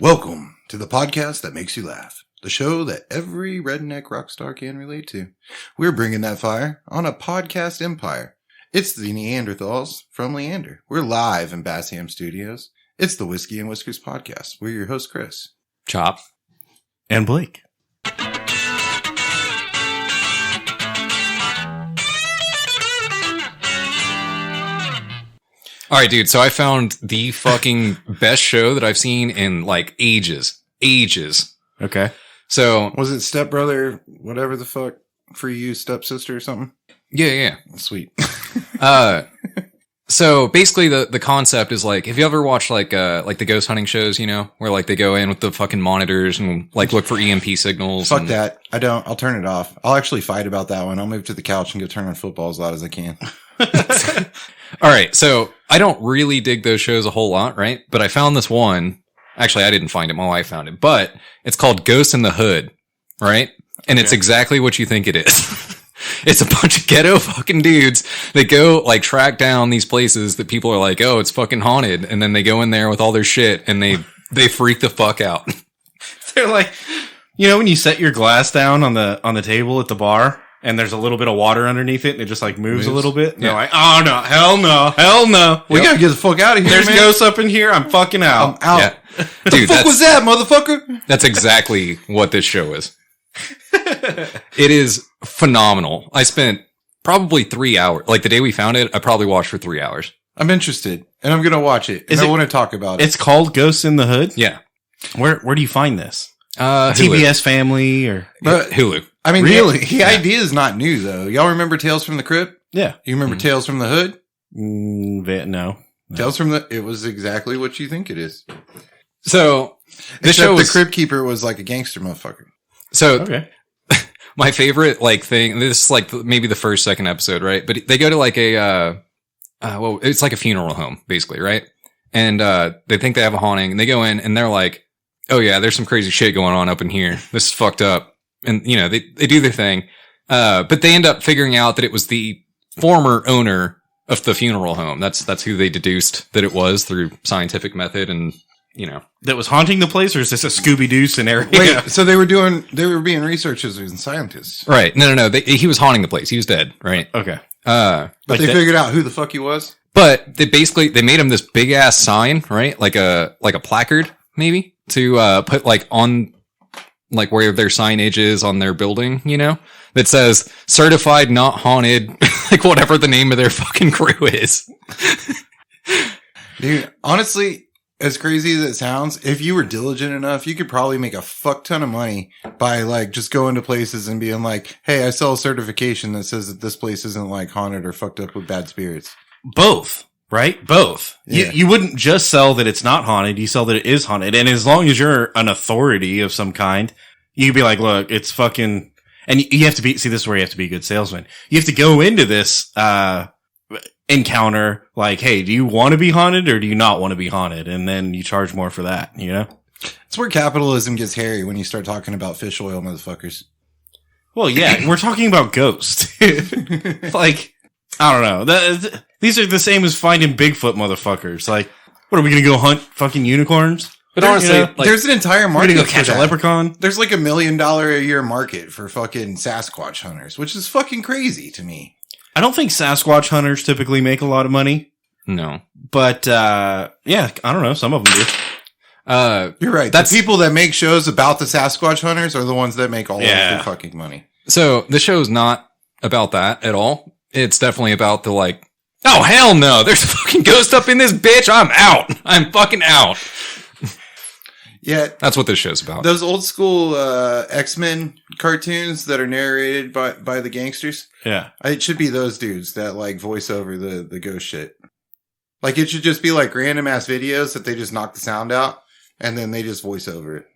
Welcome to the podcast that makes you laugh. The show that every redneck rock star can relate to. We're bringing that fire on a podcast empire. It's the Neanderthals from Leander. We're live in Bassham Studios. It's the Whiskey and Whiskers podcast. We're your host, Chris. Chop. And Blake. All right, dude. So I found the fucking best show that I've seen in like ages. Okay. So Was it Stepbrother, whatever the fuck, for you, stepsister or something? yeah. Sweet. So basically the concept is like, have you ever watched like the ghost hunting shows, you know, where like they go in with the fucking monitors and like look for EMP signals? Fuck that. I don't. I'll turn it off. I'll actually fight about that one. I'll move to the couch and go turn on football as loud as I can. All right. So I don't really dig those shows a whole lot, right? But I found this one. Actually, I didn't find it. My wife found it, but it's called Ghosts in the Hood, right? And it's exactly what you think it is. It's a bunch of ghetto fucking dudes that go like track down these places that people are like, oh, it's fucking haunted. And then they go in there with all their shit and they freak the fuck out. They're like, you know, when you set your glass down on the table at the bar and there's a little bit of water underneath it and it just like moves a little bit. And they're like, oh no, hell no. We gotta get the fuck out of here. There's man. ghosts up in here. I'm fucking out. I'm out. Yeah. What Dude, the fuck was that, motherfucker? That's exactly what this show is. It is phenomenal. I spent probably 3 hours. Like the day we found it, I probably watched for 3 hours. I'm interested, and I'm gonna watch it. And I want to talk about it. It's called Ghosts in the Hood? Yeah. Where do you find this? Hulu. TBS Family or? But, Hulu. I mean, Really? the idea is not new, though. Y'all remember Tales from the Crypt? Yeah. You remember Tales from the Hood? No. Tales from the... It was exactly what you think it is. So this Except show was the Crypt Keeper was like a gangster motherfucker. so Okay. my favorite like thing. This is like maybe the first, second episode, right? But they go to like a well, it's like a funeral home, basically, right? And they think they have a haunting, and they go in, and they're like, "Oh yeah, there's some crazy shit going on up in here. This is fucked up." And you know, they do their thing, but they end up figuring out that it was the former owner of the funeral home. That's who they deduced that it was through scientific method, and you know, That was haunting the place, or is this a Scooby-Doo scenario? Wait, so they were being researchers and scientists. right? No. He was haunting the place. He was dead, right? Okay. But Like they that- figured out who the fuck he was? But they made him this big ass sign, right? Like a placard, maybe, to put like on like where their signage is on their building, you know, that says certified not haunted, like whatever the name of their fucking crew is. Dude, honestly, as crazy as it sounds, if you were diligent enough, you could probably make a fuck ton of money by like just going to places and being like, hey, I sell a certification that says that this place isn't like haunted or fucked up with bad spirits. Both, right? Both. Yeah. You wouldn't just sell that it's not haunted. You sell that it is haunted. And as long as you're an authority of some kind, you could be like, look, it's fucking, and you have to be, see, this is where you have to be a good salesman. You have to go into this, encounter like, hey, do you want to be haunted or do you not want to be haunted? And then you charge more for that, you know? It's where capitalism gets hairy when you start talking about fish oil motherfuckers. Well, yeah, we're talking about ghosts. Like, I don't know. These are the same as finding Bigfoot motherfuckers. Like, what are we going to go hunt fucking unicorns? But honestly, You know, like, There's an entire We're market going to go catch for a that. leprechaun? There's like $1 million a year market for fucking Sasquatch hunters, which is fucking crazy to me. I don't think Sasquatch hunters typically make a lot of money, no. but yeah, I don't know. Some of them do. You're right. That's- The people that make shows about the Sasquatch hunters are the ones that make all of the fucking money. So the show's not about that at all. It's definitely about the like, oh hell no, there's a fucking ghost up in this bitch. I'm out. I'm fucking out. Yeah, That's what this show's about. those old school X-Men cartoons that are narrated by the gangsters. Yeah. It should be those dudes that like voice over the ghost shit. Like it should just be like random ass videos that they just knock the sound out and then they just voice over it.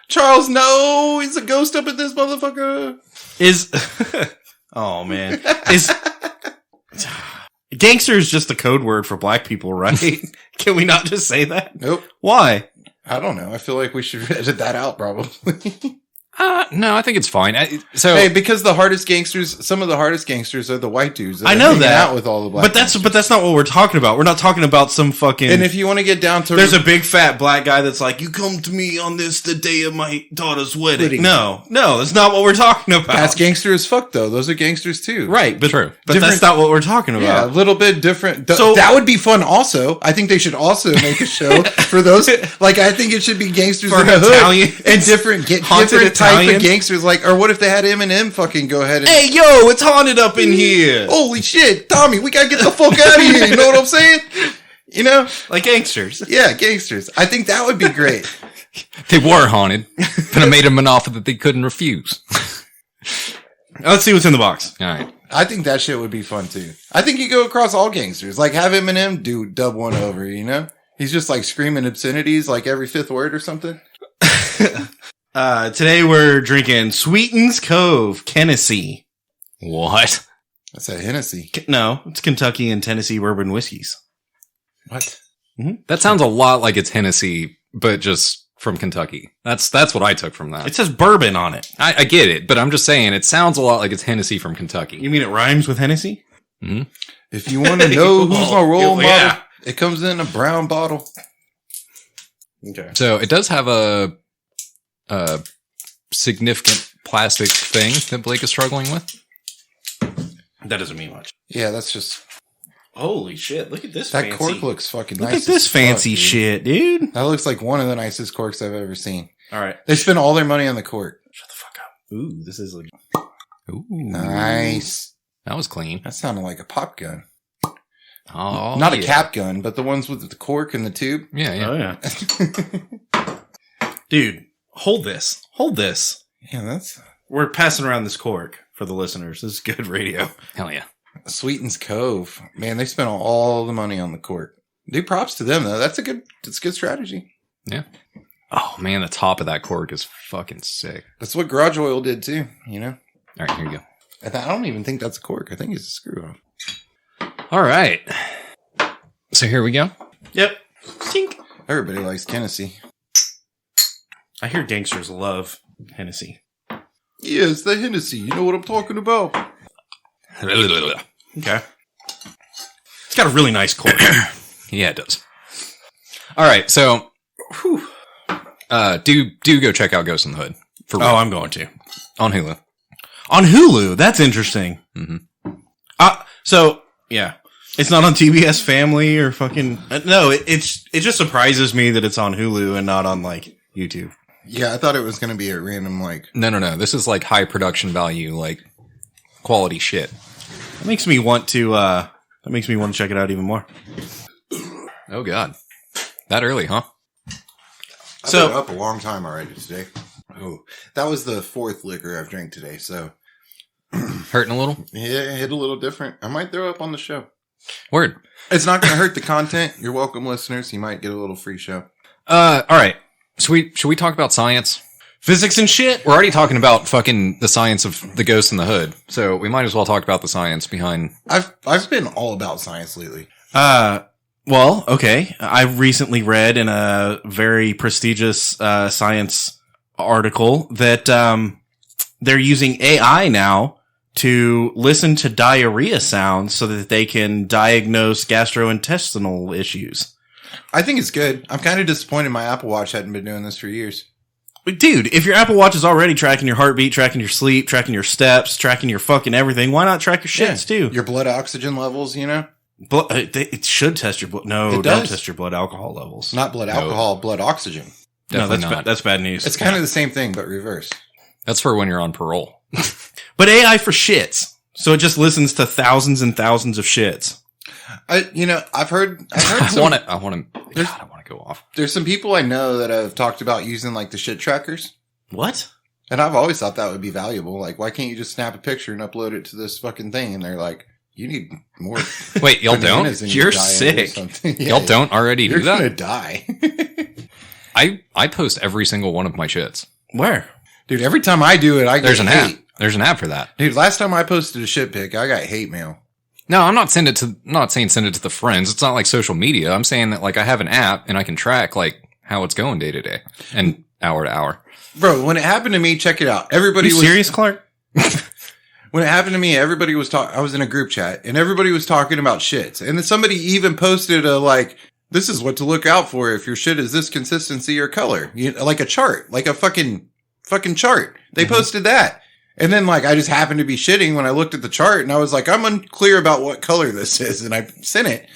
Charles, no, he's a ghost up in this motherfucker. Oh man. Gangster is just the code word for black people, right? Can we not just say that? Nope. Why? I don't know. I feel like we should edit that out probably. No, I think it's fine. Hey, because some of the hardest gangsters are the white dudes. That I are know hanging that, out with all the black. but that's not what we're talking about. We're not talking about some fucking. And if you want to get down to, there's a big fat black guy that's like, you come to me on the day of my daughter's wedding. No, that's not what we're talking about. that's gangster as fuck though. Those are gangsters too, right? But True. But that's not what we're talking about. Yeah, a little bit different. So- that would be fun. Also, I think they should also make a show for those. Like, I think it should be gangsters For in the Italian- hood and different haunted different type of Italians? gangsters. Like, or what if they had Eminem fucking go ahead and Hey, yo, it's haunted up in here. holy shit, Tommy, we gotta get the fuck out of here. You know what I'm saying? You know, Like gangsters. yeah, gangsters. I think that would be great. They were haunted, but I made them an offer that they couldn't refuse. Let's see what's in the box. All right. I think that shit would be fun too. I think you go across all gangsters. Like, have Eminem dub one over, you know? He's just like screaming obscenities like every fifth word or something. Today we're drinking Sweetens Cove, Tennessee. What? That's a Hennessy. No, it's Kentucky and Tennessee bourbon whiskeys. What? That sounds a lot like it's Hennessy, but just from Kentucky. That's what I took from that. It says bourbon on it. I get it, but I'm just saying it sounds a lot like it's Hennessy from Kentucky. You mean it rhymes with Hennessy? Mm-hmm. If you want to know who's my role model, Yeah. it comes in a brown bottle. Okay. So it does have a significant plastic thing that Blake is struggling with. That doesn't mean much. Yeah, that's just Holy shit, look at this that fancy. cork looks fucking Look nice. at this as fancy fuck, dude. shit, dude. That looks like one of the nicest corks I've ever seen. All right. They spend all their money on the cork. Shut the fuck up. Ooh, this is like Ooh, Nice. that was clean. That sounded like a pop gun. Oh, Not a yeah. cap gun, but the ones with the cork and the tube. Yeah, yeah. Oh yeah. Dude, hold this. Hold this. Yeah, that's We're passing around this cork for the listeners. This is good radio. Hell yeah. Sweetens Cove. Man, they spent all the money on the cork. Do props to them though. That's a good strategy. Yeah. Oh man, the top of that cork is fucking sick. That's what garage oil did too, you know? All right, here you go. I don't even think that's a cork. I think it's a screw off. All right. So here we go. Yep. Tink. Everybody likes Tennessee. I hear gangsters love Hennessy. Yeah, it's the Hennessy. You know what I'm talking about. Okay. It's got a really nice cork. Yeah, it does. All right, so do go check out Ghost in the Hood for real, I'm going to. on Hulu. On Hulu. That's interesting. Mm-hmm. So, yeah. It's not on TBS Family or fucking... No, it just surprises me that it's on Hulu and not on, like, YouTube. Yeah, I thought it was going to be a random, like... No. This is like high production value, like quality shit. That makes me want to check it out even more. Oh God, that early, huh? I've been up a long time already today. Oh, that was the fourth liquor I've drank today, so... Hurting a little. Yeah, it hit a little different. I might throw up on the show. Word. It's not going to hurt the content. You're welcome, listeners. You might get a little free show. All right. Should we talk about science? Physics and shit? We're already talking about fucking the science of the ghost in the hood, so we might as well talk about the science behind. I've been all about science lately. Well, okay. I recently read in a very prestigious science article that they're using AI now to listen to diarrhea sounds so that they can diagnose gastrointestinal issues. I think it's good. I'm kind of disappointed my Apple Watch hadn't been doing this for years. Dude, if your Apple Watch is already tracking your heartbeat, tracking your sleep, tracking your steps, tracking your fucking everything, why not track your shits too? Your blood oxygen levels, you know? It should test your blood. No, It don't does. test your blood alcohol levels. Not blood alcohol, blood oxygen. Definitely no, not. that's bad news. It's kind of the same thing, but reverse. That's for when you're on parole. But AI for shits. So it just listens to thousands and thousands of shits. I've heard I some, want to go off. there's some people I know that have talked about using like the shit trackers. What? And I've always thought that would be valuable. Like, why can't you just snap a picture and upload it to this fucking thing? And they're like, you need more. Wait, y'all don't? bananas in your You're diet or sick. something. Yeah, Y'all don't already You're do that? gonna die. I post every single one of my shits. Where? Dude, every time I do it, I get There's an hate. app. There's an app for that. Dude, last time I posted a shit pic, I got hate mail. No, I'm not saying send it to the friends. It's not like social media. I'm saying that like I have an app and I can track like how it's going day to day. And hour to hour. Bro, when it happened to me, check it out. Everybody You was serious, Clark? When it happened to me, everybody was talking. I was in a group chat and everybody was talking about shits. And then somebody even posted a like, this is what to look out for if your shit is this consistency or color. Like a chart, like a fucking chart. They posted that. And then like, I just happened to be shitting when I looked at the chart and I was like, I'm unclear about what color this is. And I sent it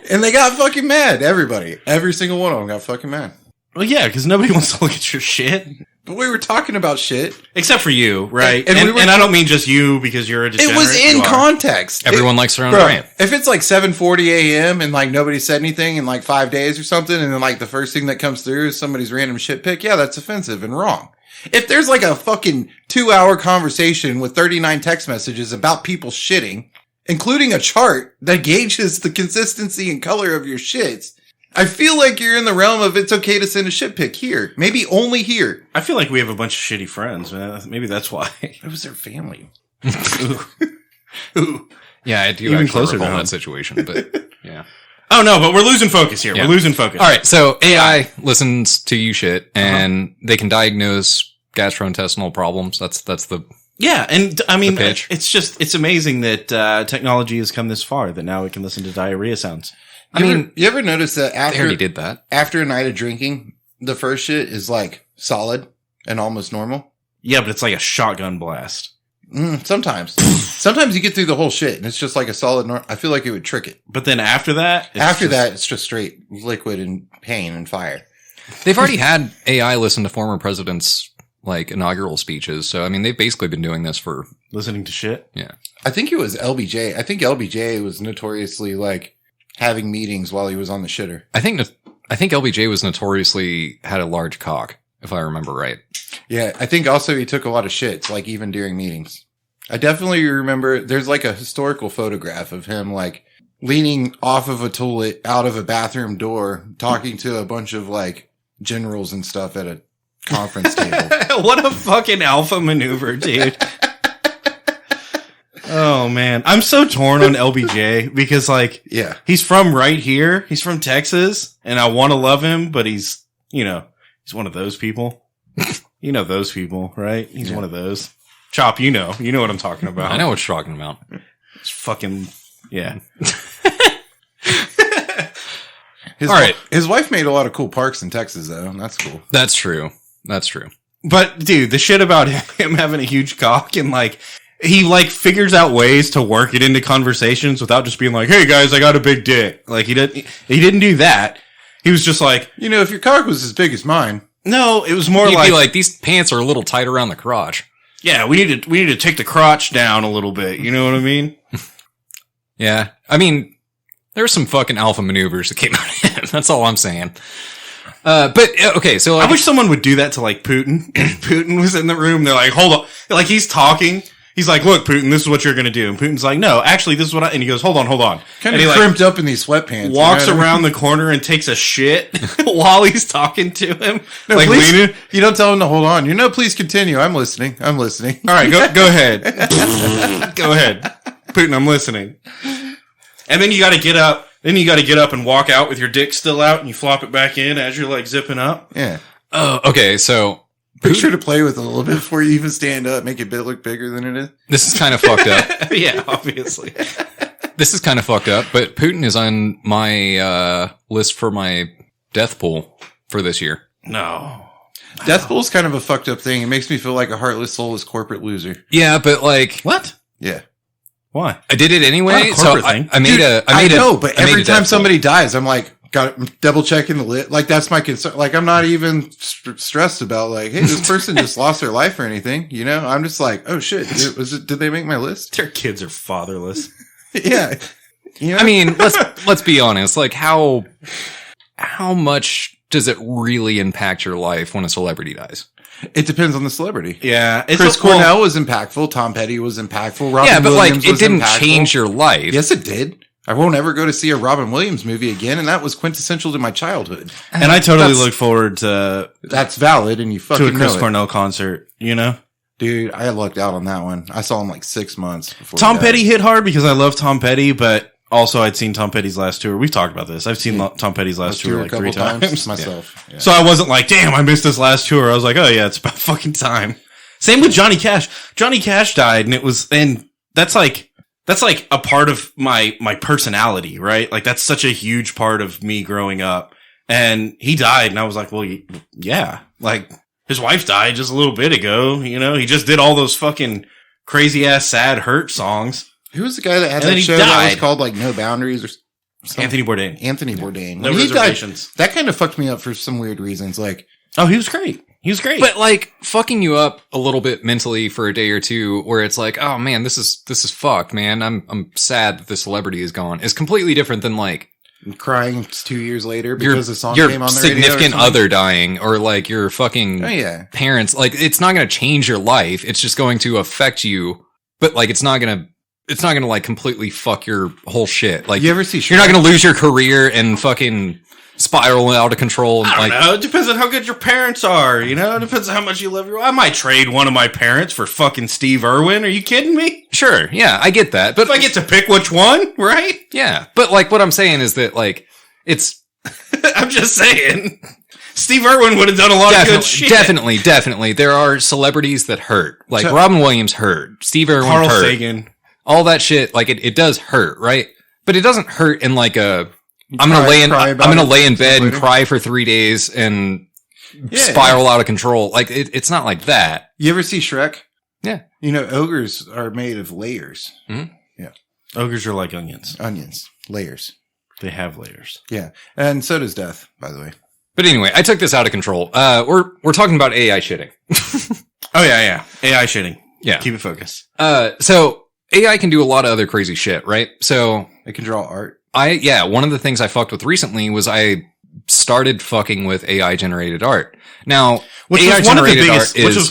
and they got fucking mad. Everybody, every single one of them got fucking mad. Well, yeah, because nobody wants to look at your shit. But we were talking about shit. Except for you, right? And I don't mean just you because you're a degenerate. It was in context. Everyone likes their own brand. If it's like 7:40 a.m. and like nobody said anything in like 5 days or something, and then like the first thing that comes through is somebody's random shit pick, yeah, that's offensive and wrong. If there's like a fucking 2-hour conversation with 39 text messages about people shitting, including a chart that gauges the consistency and color of your shits, I feel like you're in the realm of it's okay to send a shit pic here. Maybe only here. I feel like we have a bunch of shitty friends, man. Maybe that's why. It was their family. Ooh. Yeah, I do Even actually closer recall to home. that situation, but yeah. Oh, no, but we're losing focus here. Yeah. We're losing focus. All right, so AI listens to you shit, and they can diagnose gastrointestinal problems. That's the Yeah, and I mean, The pitch. it's amazing that technology has come this far that now we can listen to diarrhea sounds. You ever notice that they already did that. after a night of drinking, the first shit is like solid and almost normal? Yeah, but it's like a shotgun blast. Sometimes. Sometimes you get through the whole shit and it's just like a solid I feel like it would trick it. But then after that, It's just straight liquid and pain and fire. They've already had AI listen to former presidents' like inaugural speeches, so I mean they've basically been doing this for listening to shit. yeah. I think it was LBJ. I think LBJ was notoriously like having meetings while he was on the shitter. I think LBJ was notoriously had a large cock, if I remember right. Yeah, I think also he took a lot of shits, like even during meetings. I definitely remember there's like a historical photograph of him like leaning off of a toilet out of a bathroom door, talking to a bunch of like generals and stuff at a conference table. What a fucking alpha maneuver, dude. Oh man, I'm so torn on LBJ because like, Yeah. he's from right here. He's from Texas and I want to love him, but he's one of those people. You know those people, right? He's one of those. Chop, you know what I'm talking about. I know what you're talking about. It's fucking, yeah. All right. His wife made a lot of cool parks in Texas though, and that's cool. That's true. That's true. But dude, the shit about him having a huge cock and like, he like figures out ways to work it into conversations without just being like, "Hey guys, I got a big dick." Like he didn't do that. He was just like, If your cock was as big as mine. no, it was more You'd like, be like, these pants are a little tight around the crotch. yeah, we need to take the crotch down a little bit. You know what I mean? Yeah. I mean, there's some fucking alpha maneuvers that came out of him. That's all I'm saying. But okay, so I wish someone would do that to like Putin. If Putin was in the room, they're like, hold on. Like he's talking. He's like, look, Putin, this is what you're going to do. And Putin's like, no, actually, this is what and he goes, hold on. Kind And he of like crimped up in these sweatpants. walks around the corner and takes a shit while he's talking to him. No, like please, leaning. you don't tell him to hold on. Please continue. I'm listening. All right, go ahead. Go ahead. Putin, I'm listening. And then you got to get up. Then you got to get up and walk out with your dick still out and you flop it back in as you're like zipping up. Yeah. Oh, okay, so Make sure to play with it a little bit before you even stand up. Make it look bigger than it is. this is kind of fucked up. Yeah, obviously. This is kind of fucked up, but Putin is on my list for my death pool for this year. No. Death pool's kind of a fucked up thing. It makes me feel like a heartless, soulless corporate loser. Yeah, but like, What? Yeah. Why? I did it anyway. Not a So corporate thing. I made a. I know, but I made every a time death pool. somebody dies, I'm like, got double checking the lit. Like that's my concern. Like I'm not even stressed about like, hey, this person just lost their life or anything. I'm just like, oh shit, did they make my list? Their kids are fatherless. Yeah. I mean, let's be honest. Like, how much does it really impact your life when a celebrity dies? It depends on the celebrity. Yeah. Chris Cornell was impactful. Tom Petty was impactful. Robin Yeah, but Williams like, it was didn't impactful. change your life. Yes, it did. I won't ever go to see a Robin Williams movie again, and that was quintessential to my childhood. And I totally look forward to That's valid, and you fucking a Chris know it. Cornell concert, Dude, I lucked out on that one. I saw him like 6 months before. Tom he died. Petty hit hard because I love Tom Petty, but also I'd seen Tom Petty's last tour. We've talked about this. I've seen Tom Petty's last tour like 3 times myself. Yeah. So I wasn't like, damn, I missed this last tour. I was like, oh yeah, it's about fucking time. Same with Johnny Cash. Johnny Cash died, and that's like a part of my personality, right? Like that's such a huge part of me growing up. And he died, and I was like, well, yeah, like his wife died just a little bit ago. You know, he just did all those fucking crazy ass sad hurt songs. Who was the guy that had that show that was called like No Boundaries or something? Anthony Bourdain. Anthony Bourdain. No when he died, reservations. that kind of fucked me up for some weird reasons. Like, Oh, he was great. He was great. But like fucking you up a little bit mentally for a day or two where it's like, oh man, this is fucked, man. I'm sad that the celebrity is gone. It's completely different than like crying 2 years later because the song your came on the radio. Your significant other dying or like your fucking parents. Like it's not going to change your life. It's just going to affect you. But like it's not going to like completely fuck your whole shit. Like you ever see Shrek? You're not going to lose your career and fucking spiral out of control. I don't know. It depends on how good your parents are. You know, it depends on how much you love I might trade one of my parents for fucking Steve Irwin. Are you kidding me? Sure. Yeah, I get that. But if I get to pick which one, right? Yeah. But like what I'm saying is that like it's I'm just saying Steve Irwin would have done a lot of good shit. Definitely. There are celebrities that hurt. Like Robin Williams hurt. Steve Irwin Carl hurt. Sagan. All that shit, like it does hurt, right? But it doesn't hurt in like a I'm gonna lay in bed and cry for 3 days and spiral out of control. Like it's not like that. You ever see Shrek? Yeah. You know, ogres are made of layers. Mm-hmm. Yeah. Ogres are like onions. Layers. They have layers. Yeah. And so does death, by the way. But anyway, I took this out of control. We're talking about AI shitting. Oh yeah. AI shitting. Yeah. Keep it focused. So AI can do a lot of other crazy shit, right? So it can draw art. One of the things I fucked with recently was I started fucking with AI generated art. Now, which was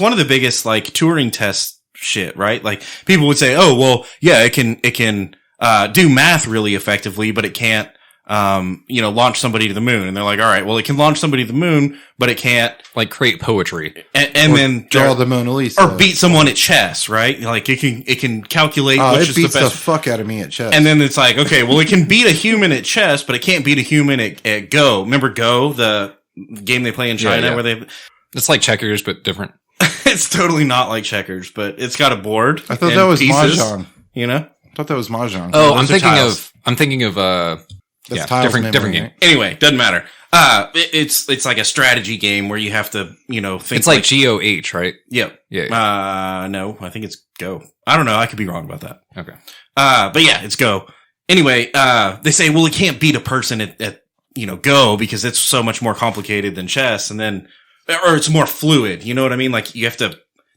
one of the biggest like Turing test shit, right? Like people would say, "Oh, well, yeah, it can do math really effectively, but it can't launch somebody to the moon." And they're like, "All right, well, it can launch somebody to the moon, but it can't like create poetry and then draw the Mona Lisa or beat someone at chess, right? Like it can calculate which is the best. It beats the fuck out of me at chess. And then it's like, okay, well, it can beat a human at chess, but it can't beat a human at Go. Remember Go, the game they play in China where it's like checkers but different. It's totally not like checkers, but it's got a board. I thought that was mahjong. You know, I thought that was mahjong. Oh, I'm thinking of different game. Anyway, doesn't matter. It's like a strategy game where you have to, think. It's like GOH, right? Yep. Yeah. No, I think it's Go. I don't know. I could be wrong about that. Okay. But yeah, it's Go. Anyway, they say, well, it can't beat a person at Go because it's so much more complicated than chess, and then, or it's more fluid. You know what I mean? Like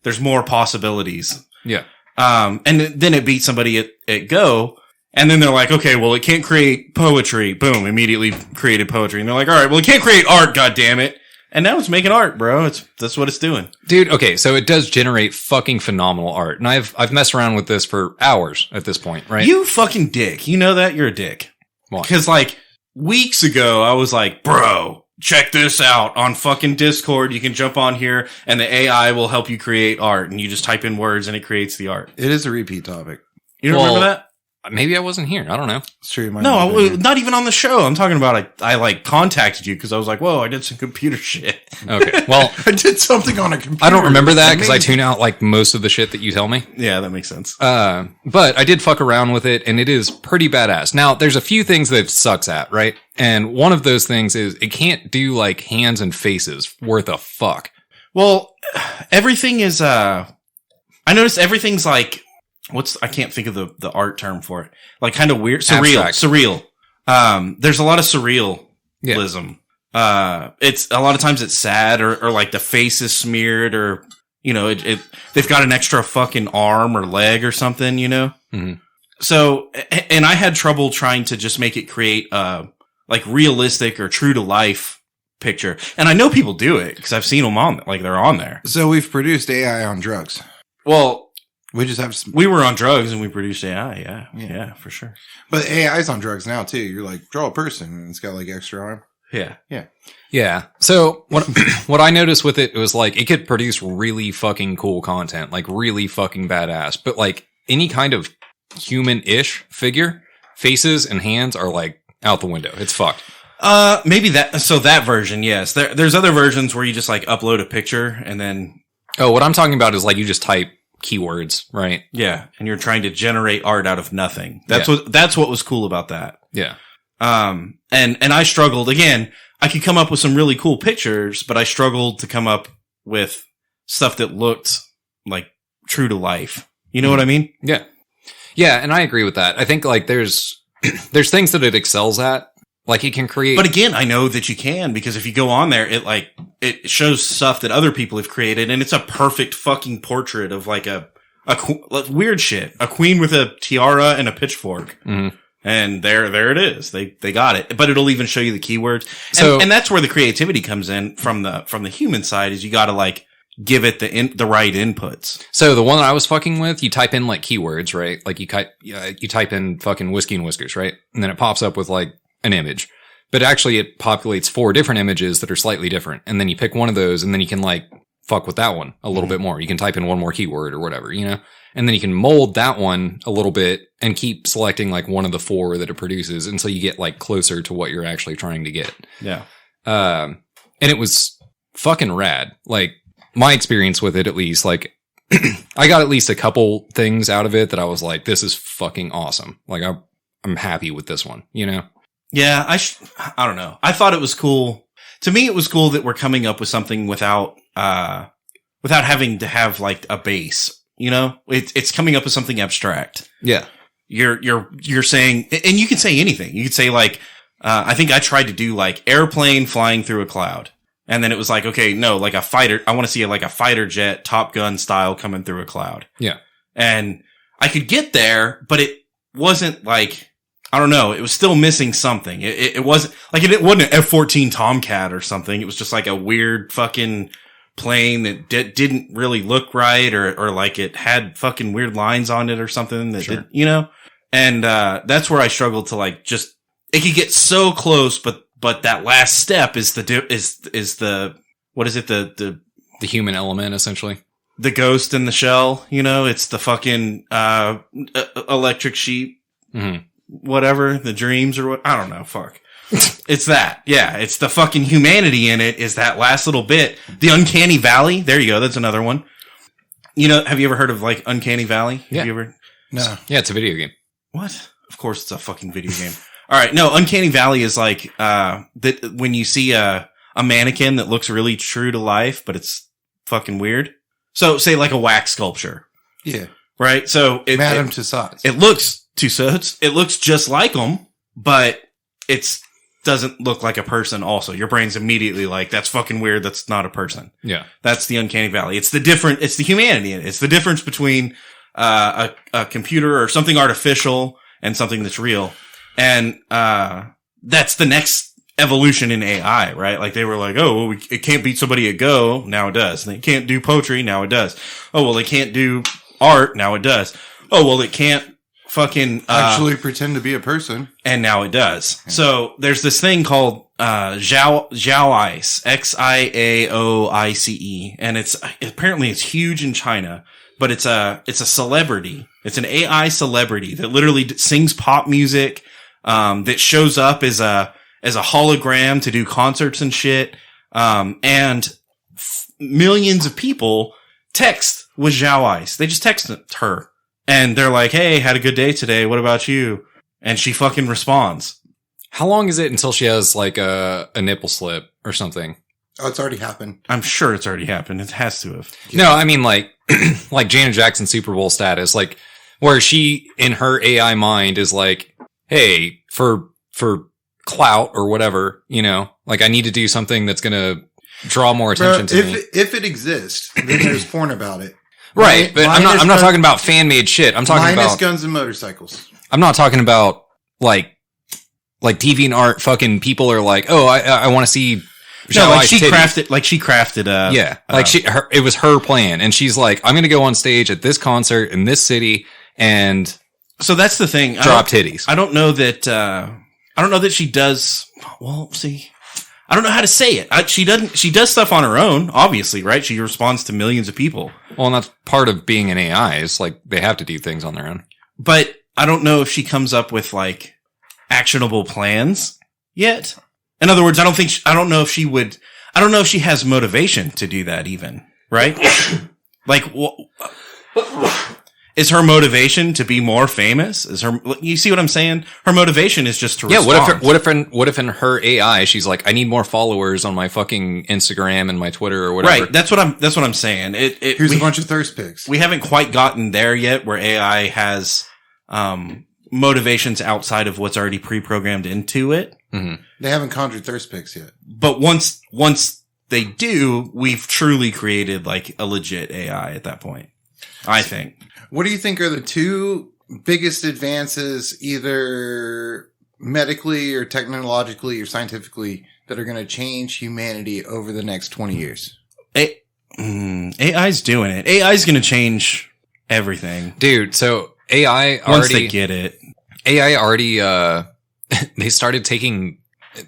there's more possibilities. Yeah. And then it beats somebody at Go. And then they're like, okay, well, it can't create poetry. Boom, immediately created poetry. And they're like, all right, well, it can't create art, goddammit. And now it's making art, bro. That's what it's doing. Dude, okay, so it does generate fucking phenomenal art. And I've messed around with this for hours at this point, right? You fucking dick. You know that? You're a dick. Why? Because like weeks ago, I was like, bro, check this out on fucking Discord. You can jump on here and the AI will help you create art. And you just type in words and it creates the art. It is a repeat topic. You don't remember that? Maybe I wasn't here. I don't know. It's true. No, not even on the show. I'm talking about I like contacted you because I was like, whoa, I did some computer shit. Okay. Well, I did something on a computer. I don't remember that because I tune out like most of the shit that you tell me. Yeah, that makes sense. But I did fuck around with it and it is pretty badass. Now, there's a few things that it sucks at, right? And one of those things is it can't do like hands and faces worth a fuck. Well, everything is, I noticed everything's like, I can't think of the art term for it. Like kind of weird. Surreal. There's a lot of surrealism. Yeah. It's a lot of times it's sad or like the face is smeared or, they've got an extra fucking arm or leg or something, Mm-hmm. So, and I had trouble trying to just make it create, like realistic or true to life picture. And I know people do it because I've seen them they're on there. So we've produced AI on drugs. Well, we were on drugs and we produced AI. Yeah, for sure. But AI's on drugs now too. You're like, draw a person and it's got like extra arm. Yeah. So what I noticed with it was like it could produce really fucking cool content, like really fucking badass. But like any kind of human-ish figure, faces and hands are like out the window. It's fucked. Maybe that version, yes. There's other versions where you just like upload a picture and then. Oh, what I'm talking about is like you just type keywords, right? Yeah. And you're trying to generate art out of nothing. That's what was cool about that. Yeah. And I struggled again. I could come up with some really cool pictures, but I struggled to come up with stuff that looked like true to life. You know what I mean? Yeah. Yeah. And I agree with that. I think like there's things that it excels at. Like it can create. But again, I know that you can because if you go on there, it shows stuff that other people have created and it's a perfect fucking portrait of like like weird shit. A queen with a tiara and a pitchfork. Mm-hmm. And there it is. They got it. But it'll even show you the keywords. And that's where the creativity comes in from the human side is you gotta like give it the right inputs. So the one that I was fucking with, you type in like keywords, right? Like you type in fucking whiskey and whiskers, right? And then it pops up with like an image, but actually it populates 4 different images that are slightly different. And then you pick one of those and then you can like fuck with that one a little bit more. You can type in one more keyword or whatever, you know, and then you can mold that one a little bit and keep selecting like one of the 4 that it produces until you get like closer to what you're actually trying to get. Yeah. And it was fucking rad. Like my experience with it, at least, like I got at least a couple things out of it that I was like, this is fucking awesome. Like I'm happy with this one, you know? Yeah, I don't know. I thought it was cool. To me, it was cool that we're coming up with something without having to have like a base. You know, it's coming up with something abstract. Yeah, you're saying, and you can say anything. You could say like, I think I tried to do like airplane flying through a cloud, and then it was like, okay, no, like a fighter. I want to see like a fighter jet, Top Gun style coming through a cloud. Yeah, and I could get there, but it wasn't like. I don't know. It was still missing something. It wasn't like it wasn't an F-14 Tomcat or something. It was just like a weird fucking plane that didn't really look right or like it had fucking weird lines on it or something that sure. did, you know? And, that's where I struggled to like just, it could get so close, but that last step is the, what is it? The human element, essentially. The ghost in the shell, you know, it's the fucking, electric sheep. Mm-hmm. Whatever, the dreams or what, I don't know, fuck. It's that. Yeah, it's the fucking humanity in it is that last little bit. The Uncanny Valley, there you go, that's another one. You know, have you ever heard of like Uncanny Valley? Yeah. Have you ever? No. Yeah, it's a video game. What? Of course it's a fucking video game. All right, no, Uncanny Valley is like, that when you see a mannequin that looks really true to life, but it's fucking weird. So say like a wax sculpture. Yeah. Right? So Madame Tussauds. It looks Tussauds. It looks just like them, but it doesn't look like a person also. Your brain's immediately like, that's fucking weird. That's not a person. Yeah. That's the Uncanny Valley. It's the humanity in it. It's the difference between, a computer or something artificial and something that's real. And, that's the next evolution in AI, right? Like they were like, oh, well, it can't beat somebody at Go. Now it does. And they can't do poetry. Now it does. Oh, well, they can't do art. Now it does. Oh, well, it can't fucking actually pretend to be a person, and now it does. Yeah. So there's this thing called Xiaoice, Xiaoice, and it's apparently it's huge in China, but it's a celebrity. It's an AI celebrity that literally sings pop music, that shows up as a hologram to do concerts and shit, and millions of people text with Xiaoice. They just text her. And they're like, hey, had a good day today. What about you? And she fucking responds. How long is it until she has like a nipple slip or something? Oh, it's already happened. I'm sure it's already happened. It has to have. No, I mean like, like Janet Jackson Super Bowl status, like where she in her AI mind is like, hey, for clout or whatever, you know, like I need to do something that's going to draw more attention to me. If it exists, then there's porn about it. Right, but I'm not talking about fan-made shit. I'm talking about guns and motorcycles. I'm not talking about like DeviantArt fucking people are like, oh, I want to see. No, like she crafted. Yeah, like it was her plan, and she's like, I'm gonna go on stage at this concert in this city, and so that's the thing. Drop titties. I don't know that she does. Well, see. I don't know how to say it. She does stuff on her own, obviously, right? She responds to millions of people. Well, and that's part of being an AI. It's like they have to do things on their own. But I don't know if she comes up with like actionable plans yet. In other words, I don't know if she has motivation to do that even, right? Like, is her motivation to be more famous? You see what I'm saying? Her motivation is just to respond. Yeah, what if in her AI, she's like, I need more followers on my fucking Instagram and my Twitter or whatever. Right. That's what I'm saying. Here's a bunch of thirst pics. We haven't quite gotten there yet where AI has, motivations outside of what's already pre-programmed into it. Mm-hmm. They haven't conjured thirst pics yet. But once they do, we've truly created like a legit AI at that point, I think. What do you think are the two biggest advances, either medically or technologically or scientifically, that are going to change humanity over the next 20 years? AI's doing it. AI's going to change everything. Dude, so AI already... Once they get it. AI already, they started taking...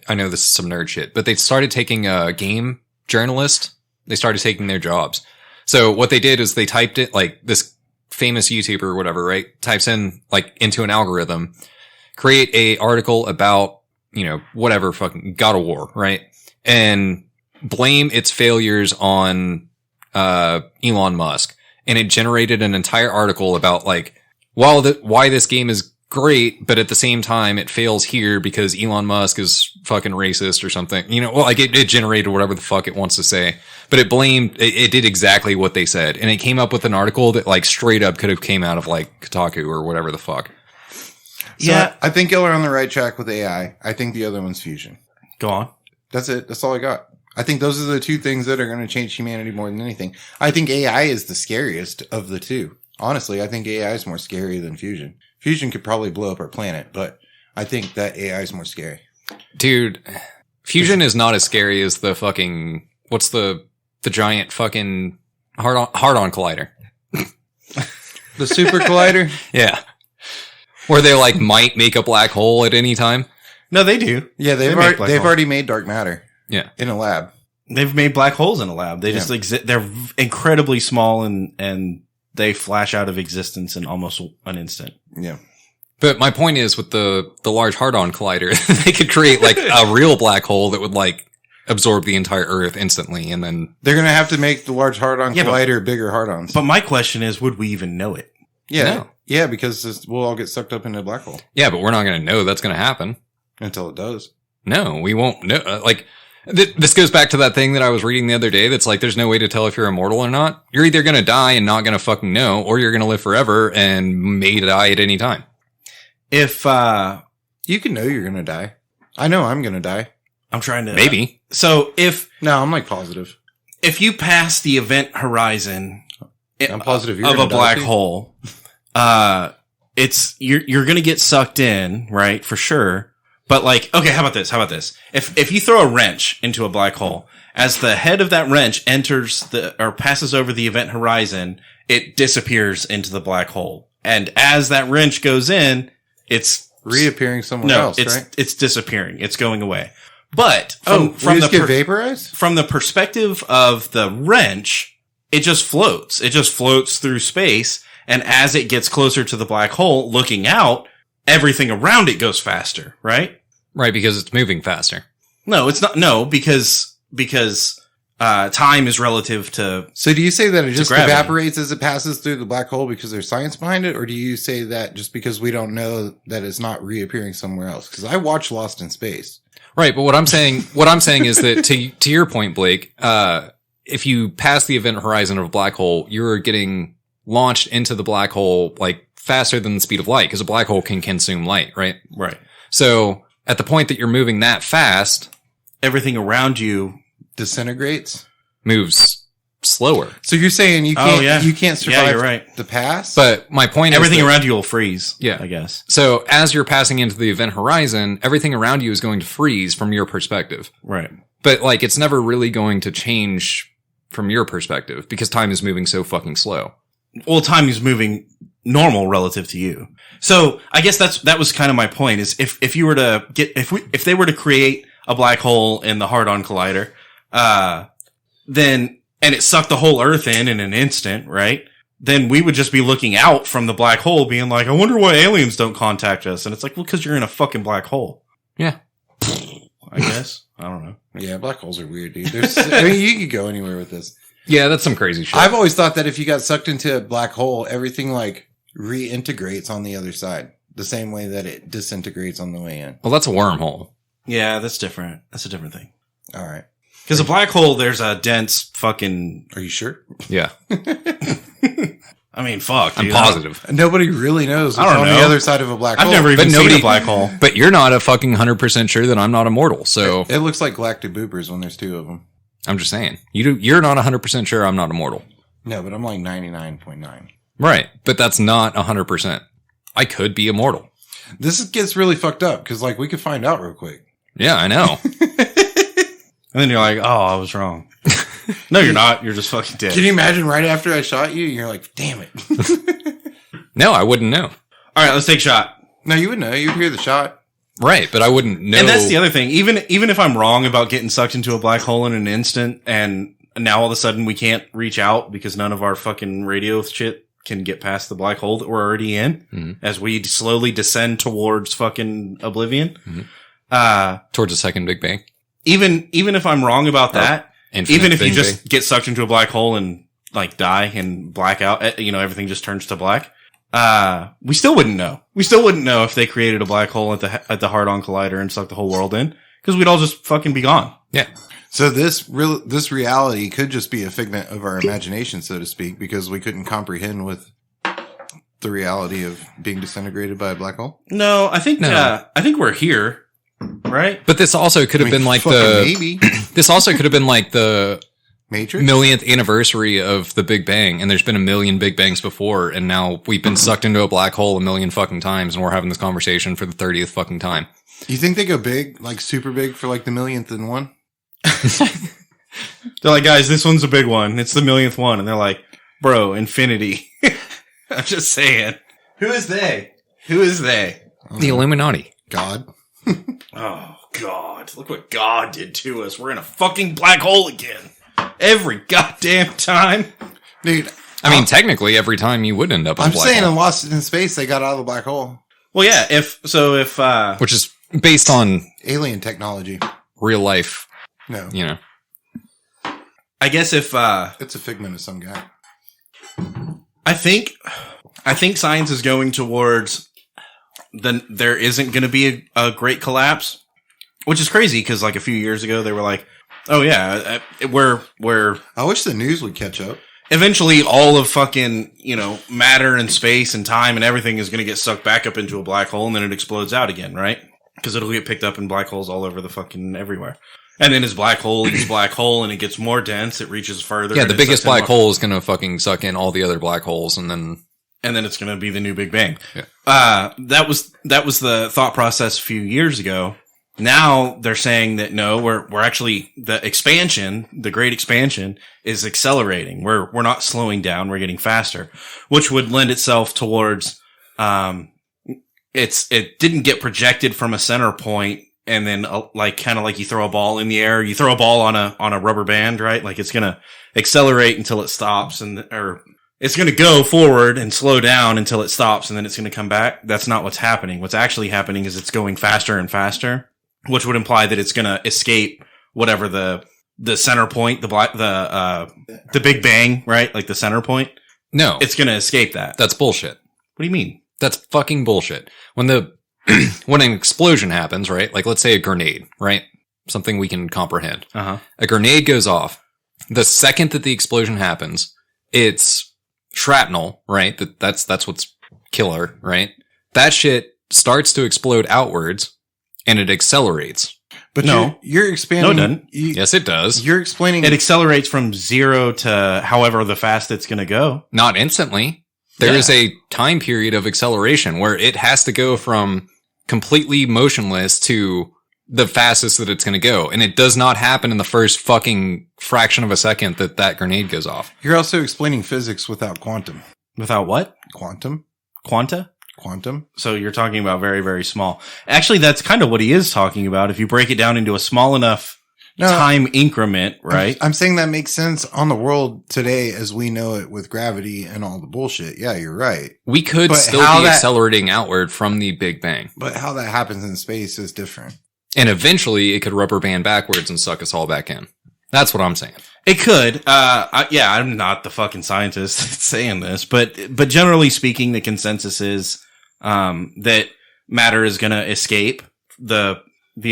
I know this is some nerd shit, but they started taking game journalists. They started taking their jobs. So what they did is they typed it, like this famous YouTuber or whatever, right? Types in like into an algorithm, create a article about, whatever fucking God of War, right? And blame its failures on, Elon Musk. And it generated an entire article about like, why this game is great, but at the same time it fails here because Elon Musk is fucking racist or something. It generated whatever the fuck it wants to say, but it did exactly what they said. And it came up with an article that like straight up could have came out of like Kotaku or whatever the fuck. So yeah. I think y'all are on the right track with AI. I think the other one's fusion. Go on. That's it. That's all I got. I think those are the two things that are going to change humanity more than anything. I think AI is the scariest of the two. Honestly, I think AI is more scary than fusion. Fusion could probably blow up our planet, but I think that AI is more scary. Dude, fusion is not as scary as the fucking, what's the giant fucking hard-on collider? The super collider? Yeah. Where they like might make a black hole at any time. No, they do. Yeah, they've already made dark matter. Yeah. In a lab. They've made black holes in a lab. They just exist. They're incredibly small and they flash out of existence in almost an instant. Yeah. But my point is with the large hard-on collider, they could create like a real black hole that would like absorb the entire Earth instantly. And then they're going to have to make the large hard-on collider bigger hard-ons. But my question is, would we even know it? Yeah. No. Yeah, because we'll all get sucked up into a black hole. Yeah, but we're not going to know that's going to happen. Until it does. No, we won't know. This goes back to that thing that I was reading the other day that's like, there's no way to tell if you're immortal or not. You're either going to die and not going to fucking know, or you're going to live forever and may die at any time. If, you can know you're going to die. I know I'm going to die. I'm trying to. Maybe. So No, I'm like positive. If you pass the event horizon I'm positive of a black hole, you're going to get sucked in, right? For sure. But like, okay, how about this? If you throw a wrench into a black hole, as the head of that wrench passes over the event horizon, it disappears into the black hole. And as that wrench goes in, it's reappearing somewhere else, right? It's disappearing. It's going away. But from vaporized? From the perspective of the wrench, it just floats. It just floats through space. And as it gets closer to the black hole, looking out, everything around it goes faster, right? Right, because it's moving faster. No, it's not. No, because time is relative to. So do you say that it just evaporates as it passes through the black hole because there's science behind it? Or do you say that just because we don't know that it's not reappearing somewhere else? Because I watched Lost in Space. Right, but what I'm saying is that to your point, Blake, if you pass the event horizon of a black hole, you're getting launched into the black hole like faster than the speed of light, because a black hole can consume light, right? Right. So at the point that you're moving that fast, everything around you disintegrates, moves slower. So you're saying you can't survive the pass? But my point is everything around you will freeze. Yeah. I guess. So as you're passing into the event horizon, everything around you is going to freeze from your perspective. Right. But like, it's never really going to change from your perspective because time is moving so fucking slow. Well, time is moving normal relative to you. So I guess that was kind of my point is if they were to create a black hole in the hard-on collider, then, and it sucked the whole Earth in an instant, right? then we would just be looking out from the black hole being like, I wonder why aliens don't contact us. And it's like, well, because you're in a fucking black hole. Yeah. I guess. I don't know. Yeah, black holes are weird, dude. I mean, you could go anywhere with this. Yeah, that's some crazy shit. I've always thought that if you got sucked into a black hole, everything like reintegrates on the other side. The same way that it disintegrates on the way in. Well, that's a wormhole. Yeah, that's different. That's a different thing. All right. Because a black hole, there's a dense fucking... Are you sure? Yeah. I mean, fuck. I'm dude. positive. Nobody really knows I what's don't on know. the other side of a black hole. I've never even But seen nobody- a black hole. But you're not a fucking 100% sure that I'm not immortal. So It looks like galactic boopers when there's two of them. I'm just saying. You're not 100% sure I'm not immortal. No, but I'm like 99.9. Right. But that's not 100%. I could be immortal. This gets really fucked up because like we could find out real quick. Yeah, I know. And then you're like, oh, I was wrong. No, you're not. You're just fucking dead. Can you imagine right after I shot you? You're like, damn it. No, I wouldn't know. All right, let's take a shot. No, you would know. You'd hear the shot. Right, but I wouldn't know. And that's the other thing. Even if I'm wrong about getting sucked into a black hole in an instant, and now all of a sudden we can't reach out because none of our fucking radio shit can get past the black hole that we're already in, as we slowly descend towards fucking oblivion. towards the second Big Bang. Even if I'm wrong about that, Infinite even if you Big just Bang. get sucked into a black hole and like die and black out, everything just turns to black. We still wouldn't know. We still wouldn't know if they created a black hole at the Hard-On Collider and sucked the whole world in, because we'd all just fucking be gone. Yeah. So this reality could just be a figment of our imagination, so to speak, because we couldn't comprehend with the reality of being disintegrated by a black hole. No, I think No. I think we're here, right? But this also could have been like the maybe this also could have been like the Matrix. millionth anniversary of the Big Bang, and there's been a million Big Bangs before, and now we've been sucked into a black hole a million fucking times, and we're having this conversation for the 30th fucking time. You think they go big, like super big, for like the millionth and one? They're like, guys, this one's a big one. It's the millionth one, and they're like, bro, infinity. I'm just saying. Who is they? Who is they? The Illuminati. God. Oh God! Look what God did to us. We're in a fucking black hole again. Every goddamn time. Dude, I mean, technically, every time you would end up in a I'm black saying hole, in Lost in Space, they got out of the black hole. Well, yeah. If which is based on Alien technology. real life, No. you know. I guess if It's a figment of some guy. I think science is going towards there isn't going to be a great collapse, which is crazy because like a few years ago they were like, oh yeah, we're I wish the news would catch up. eventually all of fucking, matter and space and time and everything is going to get sucked back up into a black hole and then it explodes out again, right? Because it'll get picked up in black holes all over the fucking everywhere. And then as black hole eats black hole and it gets more dense, it reaches further. Yeah, and the it biggest sucks in black more- hole is going to fucking suck in all the other black holes, and then it's going to be the new Big Bang. Yeah. That was the thought process a few years ago. Now they're saying that no, we're actually the great expansion is accelerating. We're not slowing down. We're getting faster, which would lend itself towards, it didn't get projected from a center point. And then kind of like you throw a ball in the air, you throw a ball on a rubber band, right? Like it's going to accelerate until it stops or it's going to go forward and slow down until it stops and then it's going to come back. That's not what's happening. What's actually happening is it's going faster and faster, which would imply that it's going to escape whatever the center point, the Big Bang, right? Like the center point. no, It's going to escape that. that's bullshit. What do you mean? That's fucking bullshit. When when an explosion happens, right? Like let's say a grenade, right? Something we can comprehend. Uh-huh. A grenade goes off. The second that the explosion happens, it's shrapnel, right? That's what's killer, right? That shit starts to explode outwards and it accelerates. But No. you're expanding. No, it doesn't. Yes, it does. You're explaining. It accelerates from 0 to however the fast it's going to go. Not instantly. There Yeah. is a time period of acceleration where it has to go from completely motionless to the fastest that it's going to go. And it does not happen in the first fucking fraction of a second that grenade goes off. You're also explaining physics without quantum. Without what? Quantum? Quanta? Quantum? So you're talking about very, very small. Actually, that's kind of what he is talking about. If you break it down into a small enough time increment, right? I'm saying that makes sense on the world today as we know it with gravity and all the bullshit. Yeah, you're right. We could still be accelerating outward from the Big Bang. But how that happens in space is different. And eventually it could rubber band backwards and suck us all back in. That's what I'm saying. It could. I'm not the fucking scientist saying this, but generally speaking, the consensus is that matter is going to escape the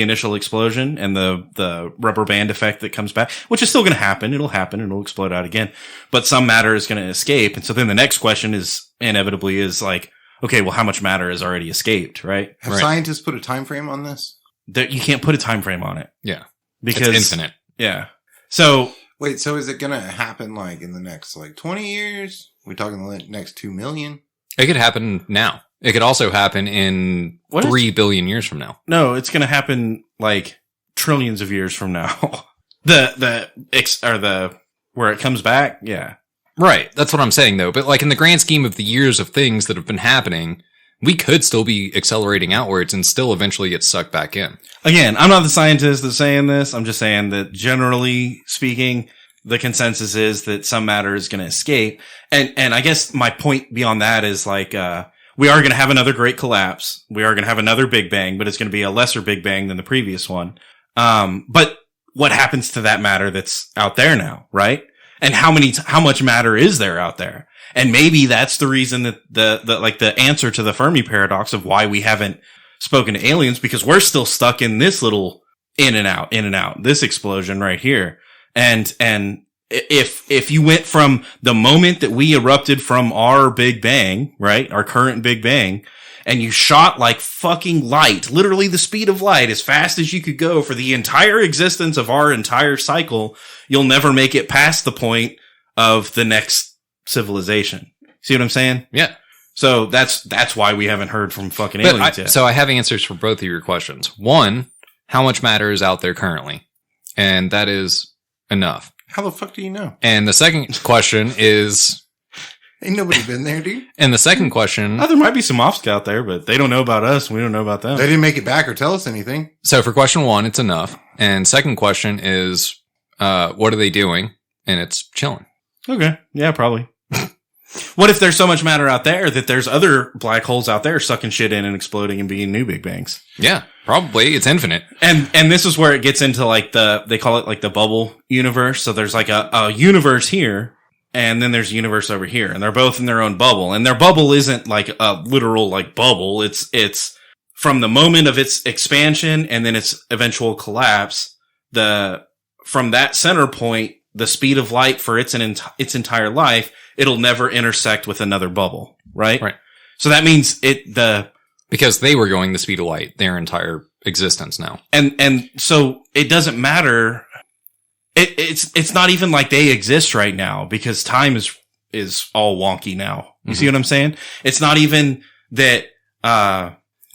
initial explosion and the rubber band effect that comes back, which is still going to happen. It'll explode out again, but some matter is going to escape. And so then the next question is inevitably is like, okay, well, how much matter has already escaped, right? Have scientists put a time frame on this? You can't put a time frame on it. Yeah. Because it's infinite. Yeah. So wait, so is it going to happen like in the next like 20 years? We're talking the next 2 million? It could happen now. It could also happen in 3 billion years from now. No, it's going to happen like trillions of years from now. where it comes back. Yeah. Right. That's what I'm saying though. But like in the grand scheme of the years of things that have been happening, we could still be accelerating outwards and still eventually get sucked back in. Again, I'm not the scientist that's saying this. I'm just saying that generally speaking, the consensus is that some matter is going to escape. And I guess my point beyond that is like, we are going to have another great collapse. We are going to have another Big Bang, but it's going to be a lesser Big Bang than the previous one. But what happens to that matter that's out there now, right? And how much matter is there out there? And maybe that's the reason that the answer to the Fermi paradox of why we haven't spoken to aliens, because we're still stuck in this little in and out, this explosion right here. And if you went from the moment that we erupted from our Big Bang, right, our current Big Bang, and you shot like fucking light, literally the speed of light, as fast as you could go for the entire existence of our entire cycle, you'll never make it past the point of the next civilization. See what I'm saying? Yeah. So that's why we haven't heard from fucking aliens yet. So I have answers for both of your questions. One, how much matter is out there currently? And that is enough. How the fuck do you know? And the second question is... Ain't nobody been there, dude. And the second question... there might be some offs out there, but they don't know about us. We don't know about them. They didn't make it back or tell us anything. So for question one, it's enough. And second question is, what are they doing? And it's chilling. Okay. Yeah, probably. What if there's so much matter out there that there's other black holes out there sucking shit in and exploding and being new Big Bangs? Yeah, probably. It's infinite. And this is where it gets into like they call it like the bubble universe. So there's like a universe here, and then there's a universe over here, and they're both in their own bubble. And their bubble isn't like a literal like bubble. It's from the moment of its expansion and then its eventual collapse. From that center point, the speed of light for its entire life, it'll never intersect with another bubble, right? Right. So that means because they were going the speed of light their entire existence now. And so it doesn't matter. It's not even like they exist right now because time is all wonky now. You see what I'm saying? It's not even that,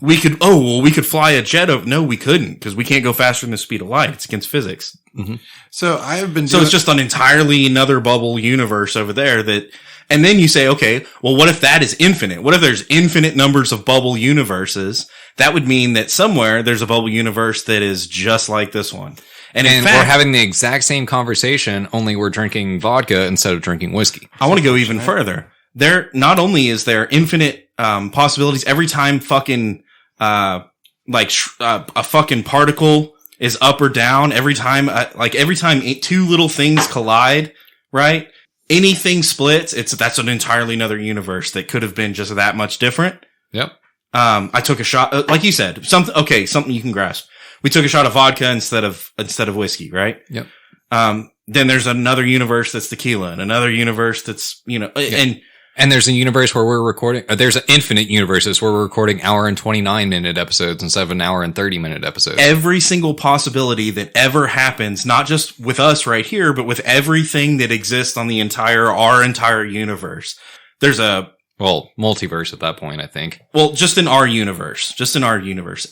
we could fly a jet of, no, we couldn't because we can't go faster than the speed of light. It's against physics. Mm-hmm. So it's just an entirely another bubble universe over there and then you say, okay, well, what if that is infinite? What if there's infinite numbers of bubble universes? That would mean that somewhere there's a bubble universe that is just like this one. And in fact, we're having the exact same conversation, only we're drinking vodka instead of drinking whiskey. I want to go even further. Not only is there infinite, possibilities every time fucking, a fucking particle is up or down, every time two little things collide, right? Anything splits, that's an entirely another universe that could have been just that much different. Yep. I took a shot, like you said, something you can grasp. We took a shot of vodka instead of whiskey, right? Yep. Then there's another universe that's tequila and another universe that's, and there's a universe where we're recording, there's infinite universes where we're recording hour and 29-minute episodes instead of an hour and 30-minute episodes. Every single possibility that ever happens, not just with us right here, but with everything that exists on our entire universe. There's multiverse at that point, I think. Well, just in our universe.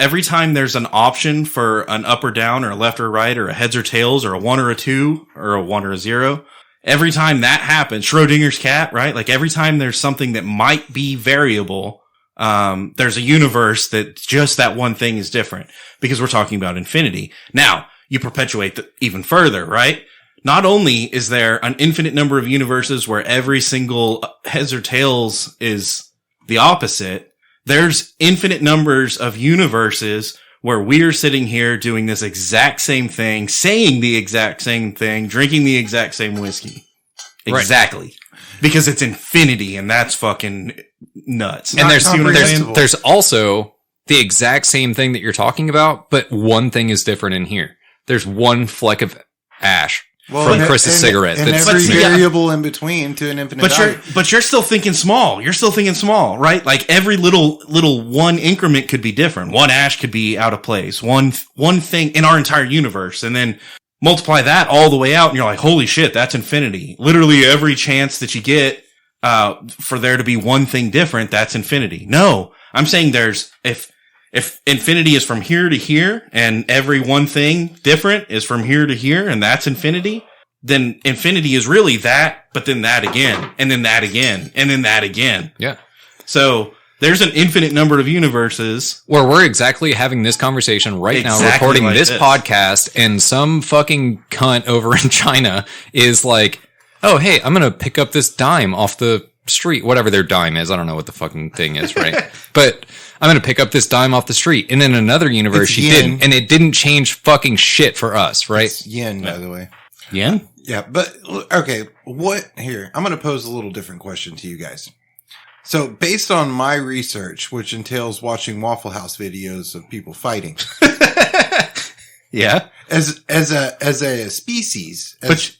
Every time there's an option for an up or down or a left or right or a heads or tails or a 1 or a 2 or a 1 or a 0, every time that happens, Schrodinger's cat, right? Like every time there's something that might be variable, there's a universe that just that one thing is different because we're talking about infinity. Now, you perpetuate even further, right? Not only is there an infinite number of universes where every single heads or tails is the opposite, there's infinite numbers of universes where we're sitting here doing this exact same thing, saying the exact same thing, drinking the exact same whiskey. Right. Exactly. Because it's infinity, and that's fucking nuts. And there's also the exact same thing that you're talking about, but one thing is different in here. There's one fleck of ash from Chris's cigarette. And every variable in between to an infinite value. But you're still thinking small. You're still thinking small, right? Like every little one increment could be different. One ash could be out of place. One thing in our entire universe. And then multiply that all the way out, and you're like, holy shit, that's infinity. Literally every chance that you get for there to be one thing different, that's infinity. No, I'm saying if infinity is from here to here, and every one thing different is from here to here, and that's infinity, then infinity is really that, but then that again, and then that again, and then that again. Yeah. So there's an infinite number of universes where we're exactly having this conversation right now, recording like this podcast, and some fucking cunt over in China is like, oh, hey, I'm going to pick up this dime off the street, whatever their dime is. I don't know what the fucking thing is, right? But I'm going to pick up this dime off the street. And in another universe, she didn't. And it didn't change fucking shit for us, right? It's yen, by the way. Yen? Yeah, but okay, I'm going to pose a little different question to you guys. So, based on my research, which entails watching Waffle House videos of people fighting, yeah, as a species, as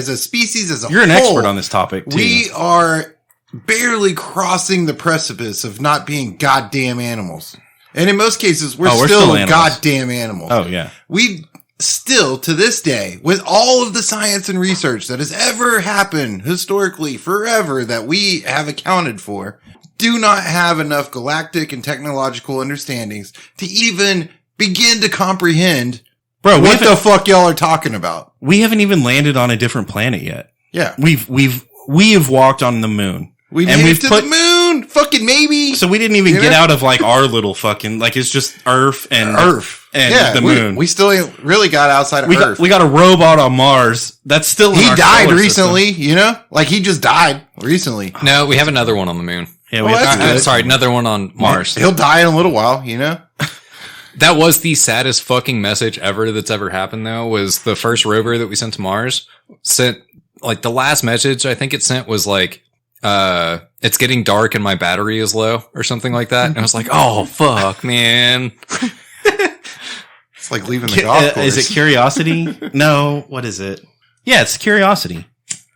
a species as a you're whole, an expert on this topic, too. We are barely crossing the precipice of not being goddamn animals, and in most cases, we're still goddamn animals. Oh yeah, we. Still, to this day, with all of the science and research that has ever happened historically forever that we have accounted for, do not have enough galactic and technological understandings to even begin to comprehend what the fuck y'all are talking about. We haven't even landed on a different planet yet. Yeah. We have walked on the moon. We've to the moon! Fucking maybe! So we didn't even get out of like our little fucking, like it's just Earth and the moon. We still ain't really got outside of Earth. We got a robot on Mars. That's still in our died recently, you know? Like he just died recently. No, we have another one on the moon. Yeah, I'm sorry, another one on Mars. He'll die in a little while, you know? That was the saddest fucking message ever that's ever happened though, was the first rover that we sent to Mars sent, like the last message I think it sent was like, it's getting dark and my battery is low or something like that. And I was like, oh fuck, man. It's like leaving the golf course. Is it Curiosity? No. What is it? Yeah, it's Curiosity.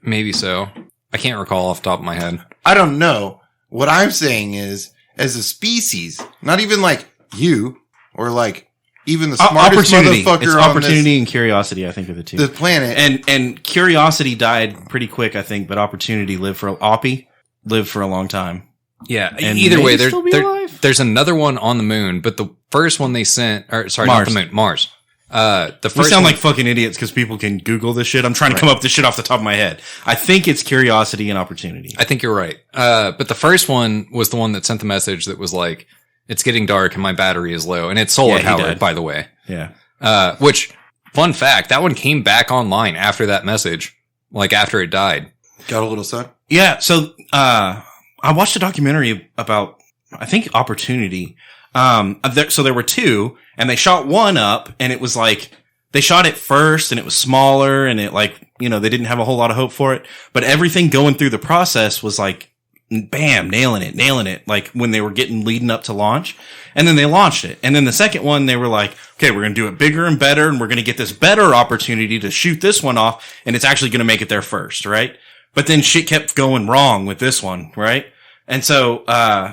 Maybe so. I can't recall off the top of my head. I don't know. What I'm saying is, as a species, not even like you or like even the smartest motherfucker it's Opportunity and Curiosity, I think, are the two. The planet. And Curiosity died pretty quick, I think, but Opportunity lived for a long time. Yeah. And either way, there's another one on the moon, but the first one they sent, or sorry, Mars. not the moon, Mars. The first we sound like fucking idiots because people can Google this shit. I'm trying to come up with this shit off the top of my head. I think it's Curiosity and Opportunity. I think you're right. But the first one was the one that sent the message that was like, it's getting dark and my battery is low. And it's solar powered, by the way. Yeah. Which, fun fact, that one came back online after that message. Like after it died. Got a little sun? Yeah. So, I watched a documentary about, I think, Opportunity. So there were two, and they shot one up, and it was like, they shot it first, and it was smaller, and it like, you know, they didn't have a whole lot of hope for it. But everything going through the process was like, bam, nailing it, like when they were leading up to launch. And then they launched it. And then the second one, they were like, okay, we're going to do it bigger and better, and we're going to get this better opportunity to shoot this one off, and it's actually going to make it there first, right? But then shit kept going wrong with this one, right? And so,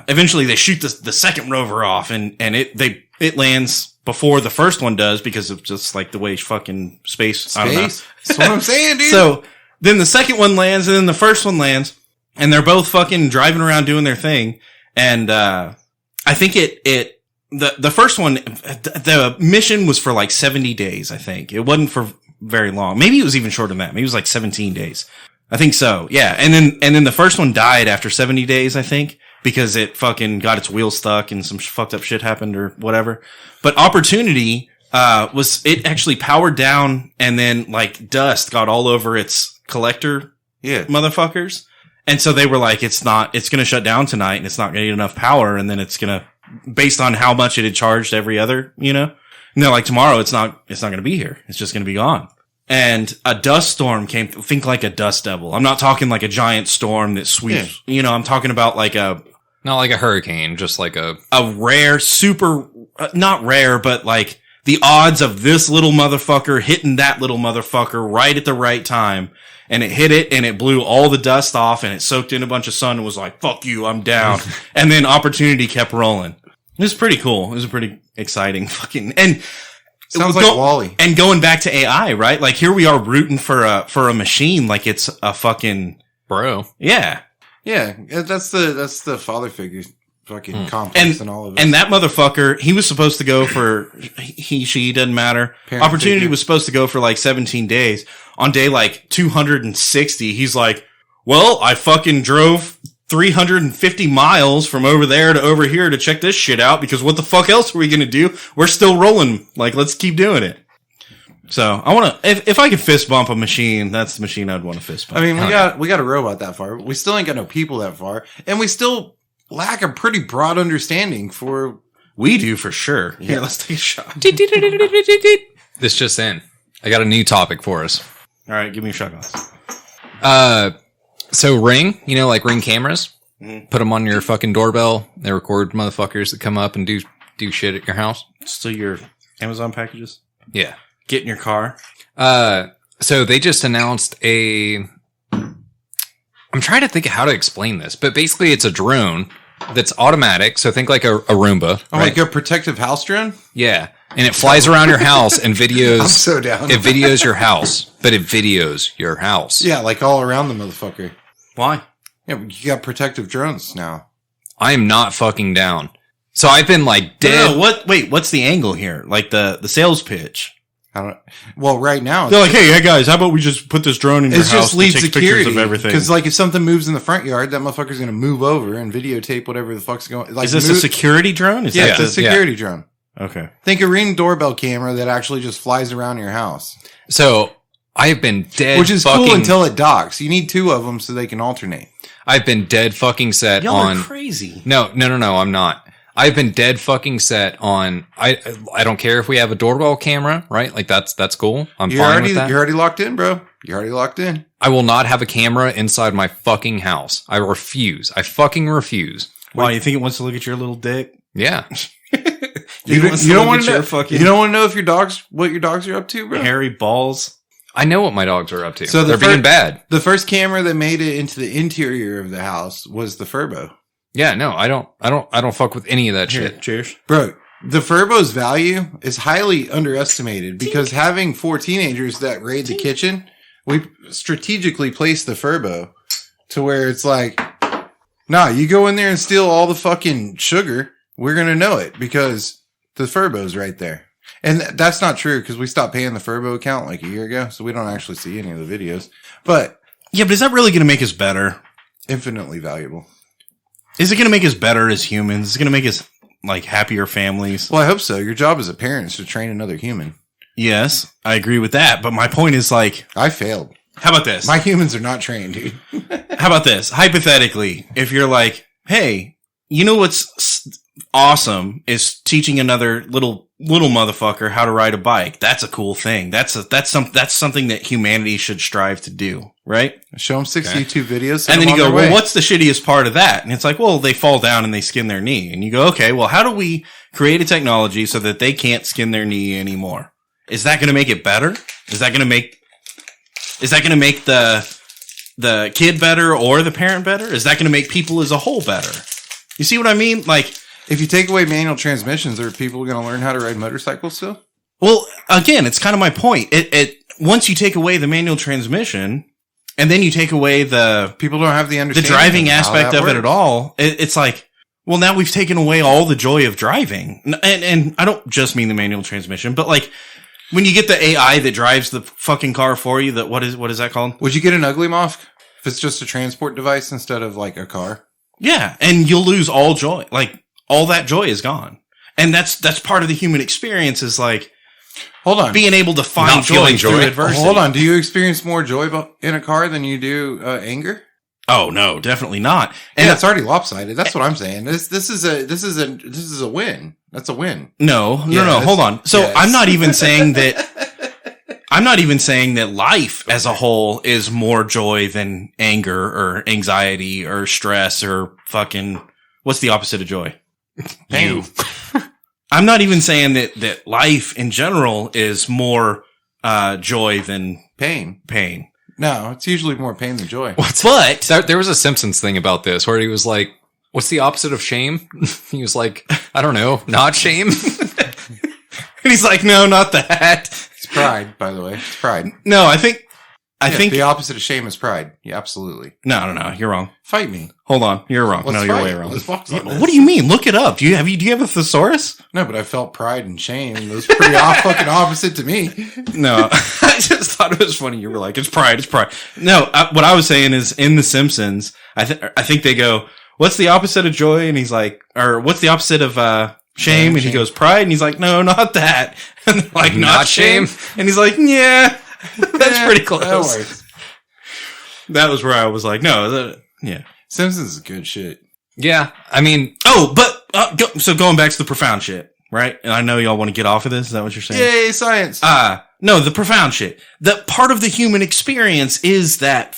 eventually they shoot the second rover off, and it lands before the first one does because of just like the way fucking space. I don't know. That's what I'm saying, dude. So then the second one lands, and then the first one lands. And they're both fucking driving around doing their thing. And, I think the first one, the mission was for like 70 days, I think. It wasn't for very long. Maybe it was even shorter than that. Maybe it was like 17 days. I think so. Yeah. And then the first one died after 70 days, I think, because it fucking got its wheel stuck and some fucked up shit happened or whatever. But Opportunity was it actually powered down and then like dust got all over its collector motherfuckers. And so they were like, it's going to shut down tonight and it's not going to get enough power. And then it's going to, based on how much it had charged every other, And they're like, tomorrow it's not going to be here. It's just going to be gone. And a dust storm came, think like a dust devil. I'm not talking like a giant storm that sweeps, I'm talking about like not like a hurricane, just like a rare, super, not rare, but like the odds of this little motherfucker hitting that little motherfucker right at the right time. And it hit it and it blew all the dust off and it soaked in a bunch of sun and was like, fuck you, I'm down. And then opportunity kept rolling. It was pretty cool. It was a pretty exciting fucking, and sounds like Wall-E. And going back to AI, right? Like here we are rooting for a machine like it's a fucking bro. Yeah. Yeah. That's the father figure fucking complex and all of it. And that motherfucker, he was supposed to go for, she, doesn't matter. Parent Opportunity figure. was supposed to go for like 17 days. On day like 260, he's like, well, I fucking drove 350 miles from over there to over here to check this shit out because what the fuck else are we going to do? We're still rolling. Like, let's keep doing it. So I want to, if I could fist bump a machine, that's the machine I'd want to fist bump. I mean, we got a robot that far. But we still ain't got no people that far. And we still lack a pretty broad understanding for. We do for sure. Here, let's take a shot. This just in. I got a new topic for us. All right, give me a shot glass. So Ring, like Ring cameras, put them on your fucking doorbell. They record motherfuckers that come up and do shit at your house. Still your Amazon packages? Yeah. Get in your car. So they just announced I'm trying to think of how to explain this, but basically it's a drone that's automatic. So think like a Roomba. Oh, right? Like a protective house drone? Yeah. And it flies around your house and videos. I'm so down. It videos your house, but it videos your house. Yeah, like all around the motherfucker. Why? Yeah, you got protective drones now. I am not fucking down. So I've been like dead. No, what's the angle here? Like the sales pitch? I don't. Well, right now they're like, hey guys, how about we just put this drone in your house? It's just lead security of everything. Because like if something moves in the front yard, that motherfucker's gonna move over and videotape whatever the fuck's going. Like, is this a security drone? It's a security drone. Okay. Think a Ring doorbell camera that actually just flies around your house. So I've been dead, which is cool until it docks. You need two of them so they can alternate. I've been dead fucking set Y'all on. Are crazy. No, I'm not. I've been dead fucking set on. I don't care if we have a doorbell camera, right? Like that's cool. I'm fine with that. You're already locked in, bro. You're already locked in. I will not have a camera inside my fucking house. I refuse. I fucking refuse. Why? You think it wants to look at your little dick? Yeah. You don't want to know. You don't want to know if what your dogs are up to, bro. Hairy balls. I know what my dogs are up to. So they're being bad. The first camera that made it into the interior of the house was the Furbo. Yeah, no, I don't fuck with any of that shit. Cheers, bro. The Furbo's value is highly underestimated because having 4 teenagers that raid the kitchen, we strategically placed the Furbo to where it's like, nah, you go in there and steal all the fucking sugar, we're gonna know it because the Furbo's right there. And that's not true because we stopped paying the Furbo account like a year ago, so we don't actually see any of the videos. But is that really going to make us better? Infinitely valuable. Is it going to make us better as humans? Is it going to make us like happier families? Well, I hope so. Your job as a parent is to train another human. Yes, I agree with that. But my point is like, I failed. How about this? My humans are not trained, dude. How about this? Hypothetically, if you're like, hey, you know what's awesome is teaching another little motherfucker how to ride a bike. That's a cool thing. That's something that humanity should strive to do, right? Show them 6 YouTube videos. And then you go, well, what's the shittiest part of that? And it's like, well, they fall down and they skin their knee. And you go, okay, well, how do we create a technology so that they can't skin their knee anymore? Is that going to make it better? Is that going to make the kid better or the parent better? Is that going to make people as a whole better? You see what I mean? Like, if you take away manual transmissions, are people going to learn how to ride motorcycles still? Well, again, it's kind of my point. Once you take away the manual transmission, and then you take away people don't have the understanding, the driving aspect of it at all. It's like, well, now we've taken away all the joy of driving, and I don't just mean the manual transmission, but like when you get the AI that drives the fucking car for you, what is that called? Would you get an ugly moth if it's just a transport device instead of like a car? Yeah, and you'll lose all joy. Like all that joy is gone, and that's part of the human experience. Is like, Hold on. being able to find Not feeling joy through joy. adversity. Hold on. Do you experience more joy in a car than you do anger? Oh no, definitely not. And it's already lopsided. That's what I'm saying. This is a win. That's a win. No. Yes. Hold on. So Yes. I'm not even saying that life as a whole is more joy than anger or anxiety or stress or fucking, what's the opposite of joy? Pain. You. I'm not even saying that life in general is more joy than Pain. pain. No, it's usually more pain than joy. But There was a Simpsons thing about this where he was like, what's the opposite of shame? He was like, I don't know, not shame. and he's like, no, not that. It's pride, by the way. It's pride. No, I think The opposite of shame is pride. Yeah, absolutely. no, you're wrong. Fight me. Hold on, you're wrong. Let's You're fight. way wrong. Let's box on this. What do you mean? Look it up. Do you have a thesaurus? No, but I felt pride and shame. Those pretty fucking opposite to me. No, I just thought it was funny. You were like, it's pride. No, what I was saying is in The Simpsons, I think they go, what's the opposite of joy? And he's like, or what's the opposite of shame? And he goes, pride. And he's like, no, not that. And they're like, not shame. And he's like, yeah, that's pretty close. That works. That was where I was like, no, yeah. Simpsons is good shit. Yeah. I mean, Oh, but so going back to the profound shit, right? And I know y'all want to get off of this. Is that what you're saying? Yay, science. No, the profound shit. That part of the human experience is that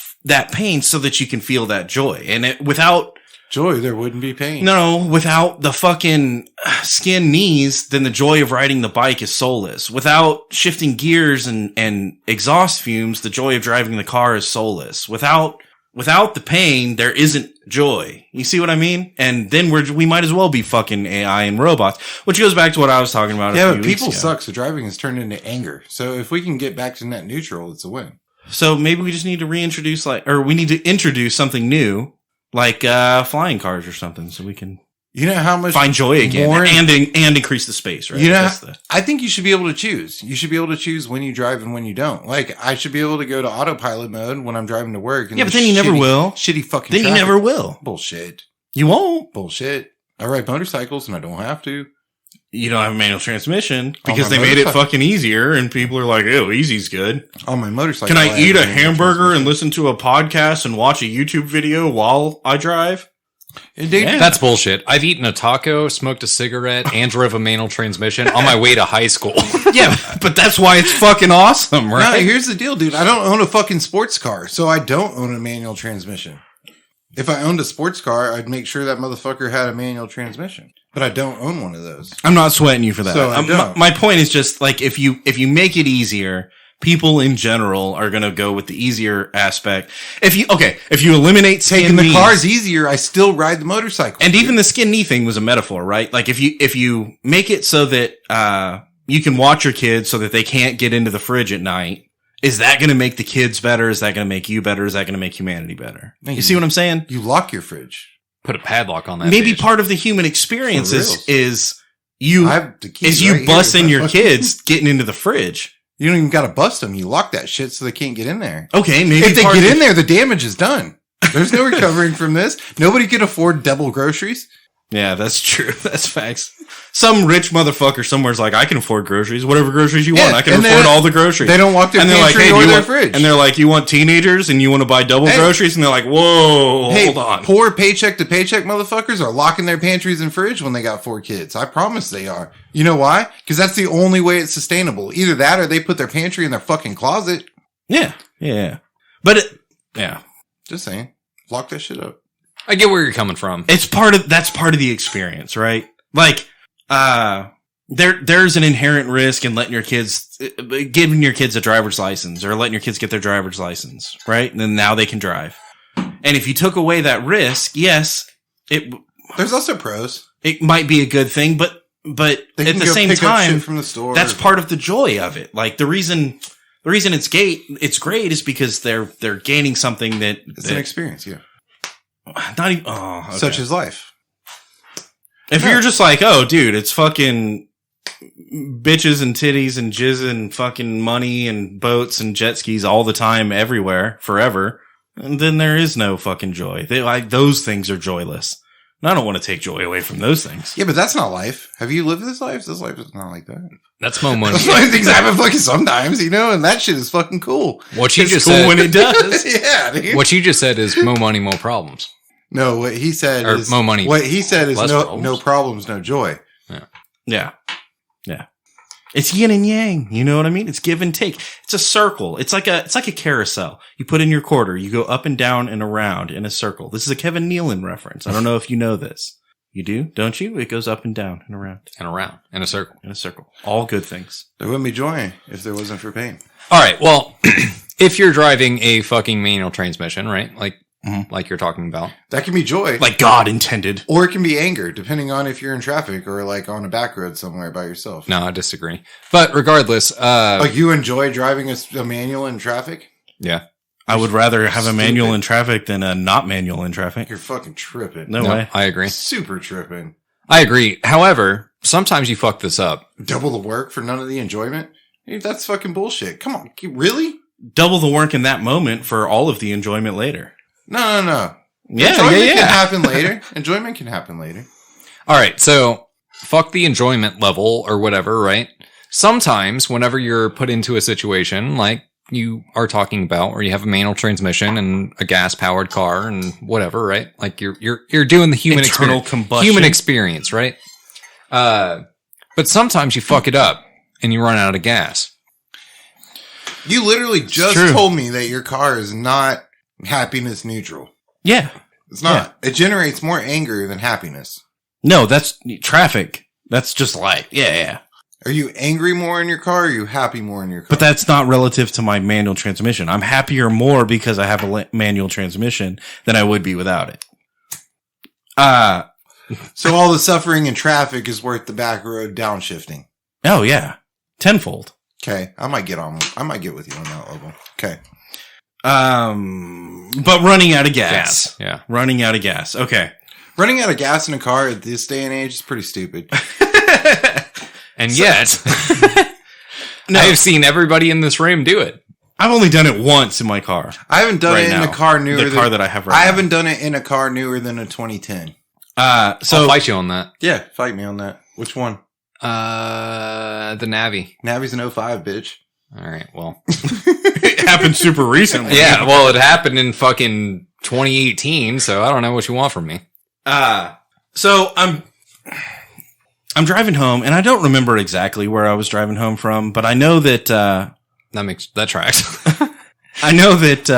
pain so that you can feel that joy. And without Joy, there wouldn't be pain. without the fucking skin knees, then the joy of riding the bike is soulless. Without shifting gears and exhaust fumes, the joy of driving the car is soulless. Without the pain, there isn't joy. You see what I mean? And then we might as well be fucking AI and robots, which goes back to what I was talking about. Yeah, a few but weeks people ago. suck, so driving has turned into anger. So if we can get back to net neutral, it's a win. So maybe we just need to reintroduce we need to introduce something new, like flying cars or something, so we can You know how much find joy again more- and increase the space, right? You know, That's the- I think you should be able to choose. You should be able to choose when you drive and when you don't. Like, I should be able to go to autopilot mode when I'm driving to work. And Yeah, but then you never will. Shitty fucking Then you traffic. never will. Bullshit. You won't. Bullshit. I ride motorcycles and I don't have to. You don't have a manual transmission On because my they made it motorcycle. fucking easier, and people are like, "Oh, easy's good." On my motorcycle. Can I have eat a manual hamburger and transmission. listen to a podcast and watch a YouTube video while I drive? Dude, Yeah. that's bullshit. I've eaten a taco, smoked a cigarette, and drove a manual transmission on my way to high school. Yeah, but that's why it's fucking awesome, No, right? here's the deal, dude. I don't own a fucking sports car, so I don't own a manual transmission. If I owned a sports car, I'd make sure that motherfucker had a manual transmission. But I don't own one of those. I'm not sweating you for that. So I don't. My point is just like if you make it easier, people in general are going to go with the easier aspect. If you eliminate skin Taking the knees- car's easier, I still ride the motorcycle. and even the skin knee thing was a metaphor, right? Like if you make it so that you can watch your kids so that they can't get into the fridge at night, is that going to make the kids better? Is that going to make you better? Is that going to make humanity better? No, You see what I'm saying? You lock your fridge. Put a padlock on that. Maybe bitch. part of the human experience For reals. is you I have the keys you right here. busting your kids getting into the fridge. You don't even got to bust them. You lock that shit so they can't get in there. Okay, maybe If they part get of in there, the damage is done. There's no recovering from this. Nobody can afford double groceries. Yeah, that's true. That's facts. Some rich motherfucker somewhere's like, I can afford groceries, whatever groceries you want. Yeah, I can and afford they- all the groceries. They don't walk their and they're like, pantry hey, or do you their want, fridge. and they're like, you want teenagers and you want to buy double Hey. groceries? And they're like, whoa, Hey, hold on. poor paycheck to paycheck motherfuckers are locking their pantries and fridge when they got 4 kids. I promise they are. You know why? Because that's the only way it's sustainable. Either that or they put their pantry in their fucking closet. Yeah. But yeah, Just saying. Lock that shit up. I get where you're coming from. that's part of the experience, right? Like, there's an inherent risk in letting your kids, giving your kids a driver's license or letting your kids get their driver's license, right? And then now they can drive. And if you took away that risk, yes, There's also pros. it might be a good thing, but They at can the go same pick up time, shit from the store. that's part of the joy of it. Like the reason it's great is because they're gaining something that It's an experience, yeah. not even okay. Such as life. If No. you're just like, oh, dude, it's fucking bitches and titties and jizz and fucking money and boats and jet skis all the time, everywhere, forever, and then there is no fucking joy. Those things are joyless. And I don't want to take joy away from those things. Yeah, but that's not life. Have you lived this life? This life is not like that. That's mo money. Things happen fucking sometimes, and that shit is fucking cool. What you It's just cool said. when it does. Yeah, dude. What you just said is mo money, mo problems. No, what he said Or is mo money. What he said is Less no problems. no problems, no joy. Yeah. It's yin and yang. You know what I mean? It's give and take. It's a circle. It's like a carousel. You put in your quarter. You go up and down and around in a circle. This is a Kevin Nealon reference. I don't know if you know this. You do, don't you? It goes up and down and around. And around. In a circle. In a circle. All good things. There wouldn't be joy if there wasn't for pain. All right. Well, if you're driving a fucking manual transmission, right? Like you're talking about. That can be joy. Like God intended. Or it can be anger, depending on if you're in traffic or like on a back road somewhere by yourself. No, I disagree. But regardless, Like you enjoy driving a manual in traffic? yeah. I would rather have a Stupid. manual in traffic than a not manual in traffic. You're fucking tripping. No way. I agree. Super tripping. I agree. However, sometimes you fuck this up. Double the work for none of the enjoyment? Dude, that's fucking bullshit. Come on. Really? Double the work in that moment for all of the enjoyment later. No. Yeah, Enjoyment can happen later. Enjoyment can happen later. All right. So fuck the enjoyment level or whatever, right? Sometimes whenever you're put into a situation like you are talking about, or you have a manual transmission and a gas powered car and whatever, right? Like you're doing the human Internal experience, combustion. human experience, right? But sometimes you fuck it up and you run out of gas. You literally just true. told me that your car is not happiness neutral. Yeah. It's not. It generates more anger than happiness. No, that's traffic. That's just life. Yeah. Are you angry more in your car or are you happy more in your car? But that's not relative to my manual transmission. I'm happier more because I have a manual transmission than I would be without it. So all the suffering in traffic is worth the back road downshifting. Oh yeah. Tenfold. Okay. I might get with you on that level. Okay. But running out of gas. Yeah. Running out of gas. Okay. Running out of gas in a car at this day and age is pretty stupid. And yet, No. I have seen everybody in this room do it. I've only done it once in my car. I haven't done Right it in now. a car newer The than car that I have right I now. haven't done it in a car newer than a 2010. So I'll fight you on that. Yeah, fight me on that. Which one? The Navi. Navi's an 05, bitch. All right. Well, it happened super recently. yeah. Well, it happened in fucking 2018. So I don't know what you want from me. So I'm driving home, and I don't remember exactly where I was driving home from, but I know that That tracks. I know that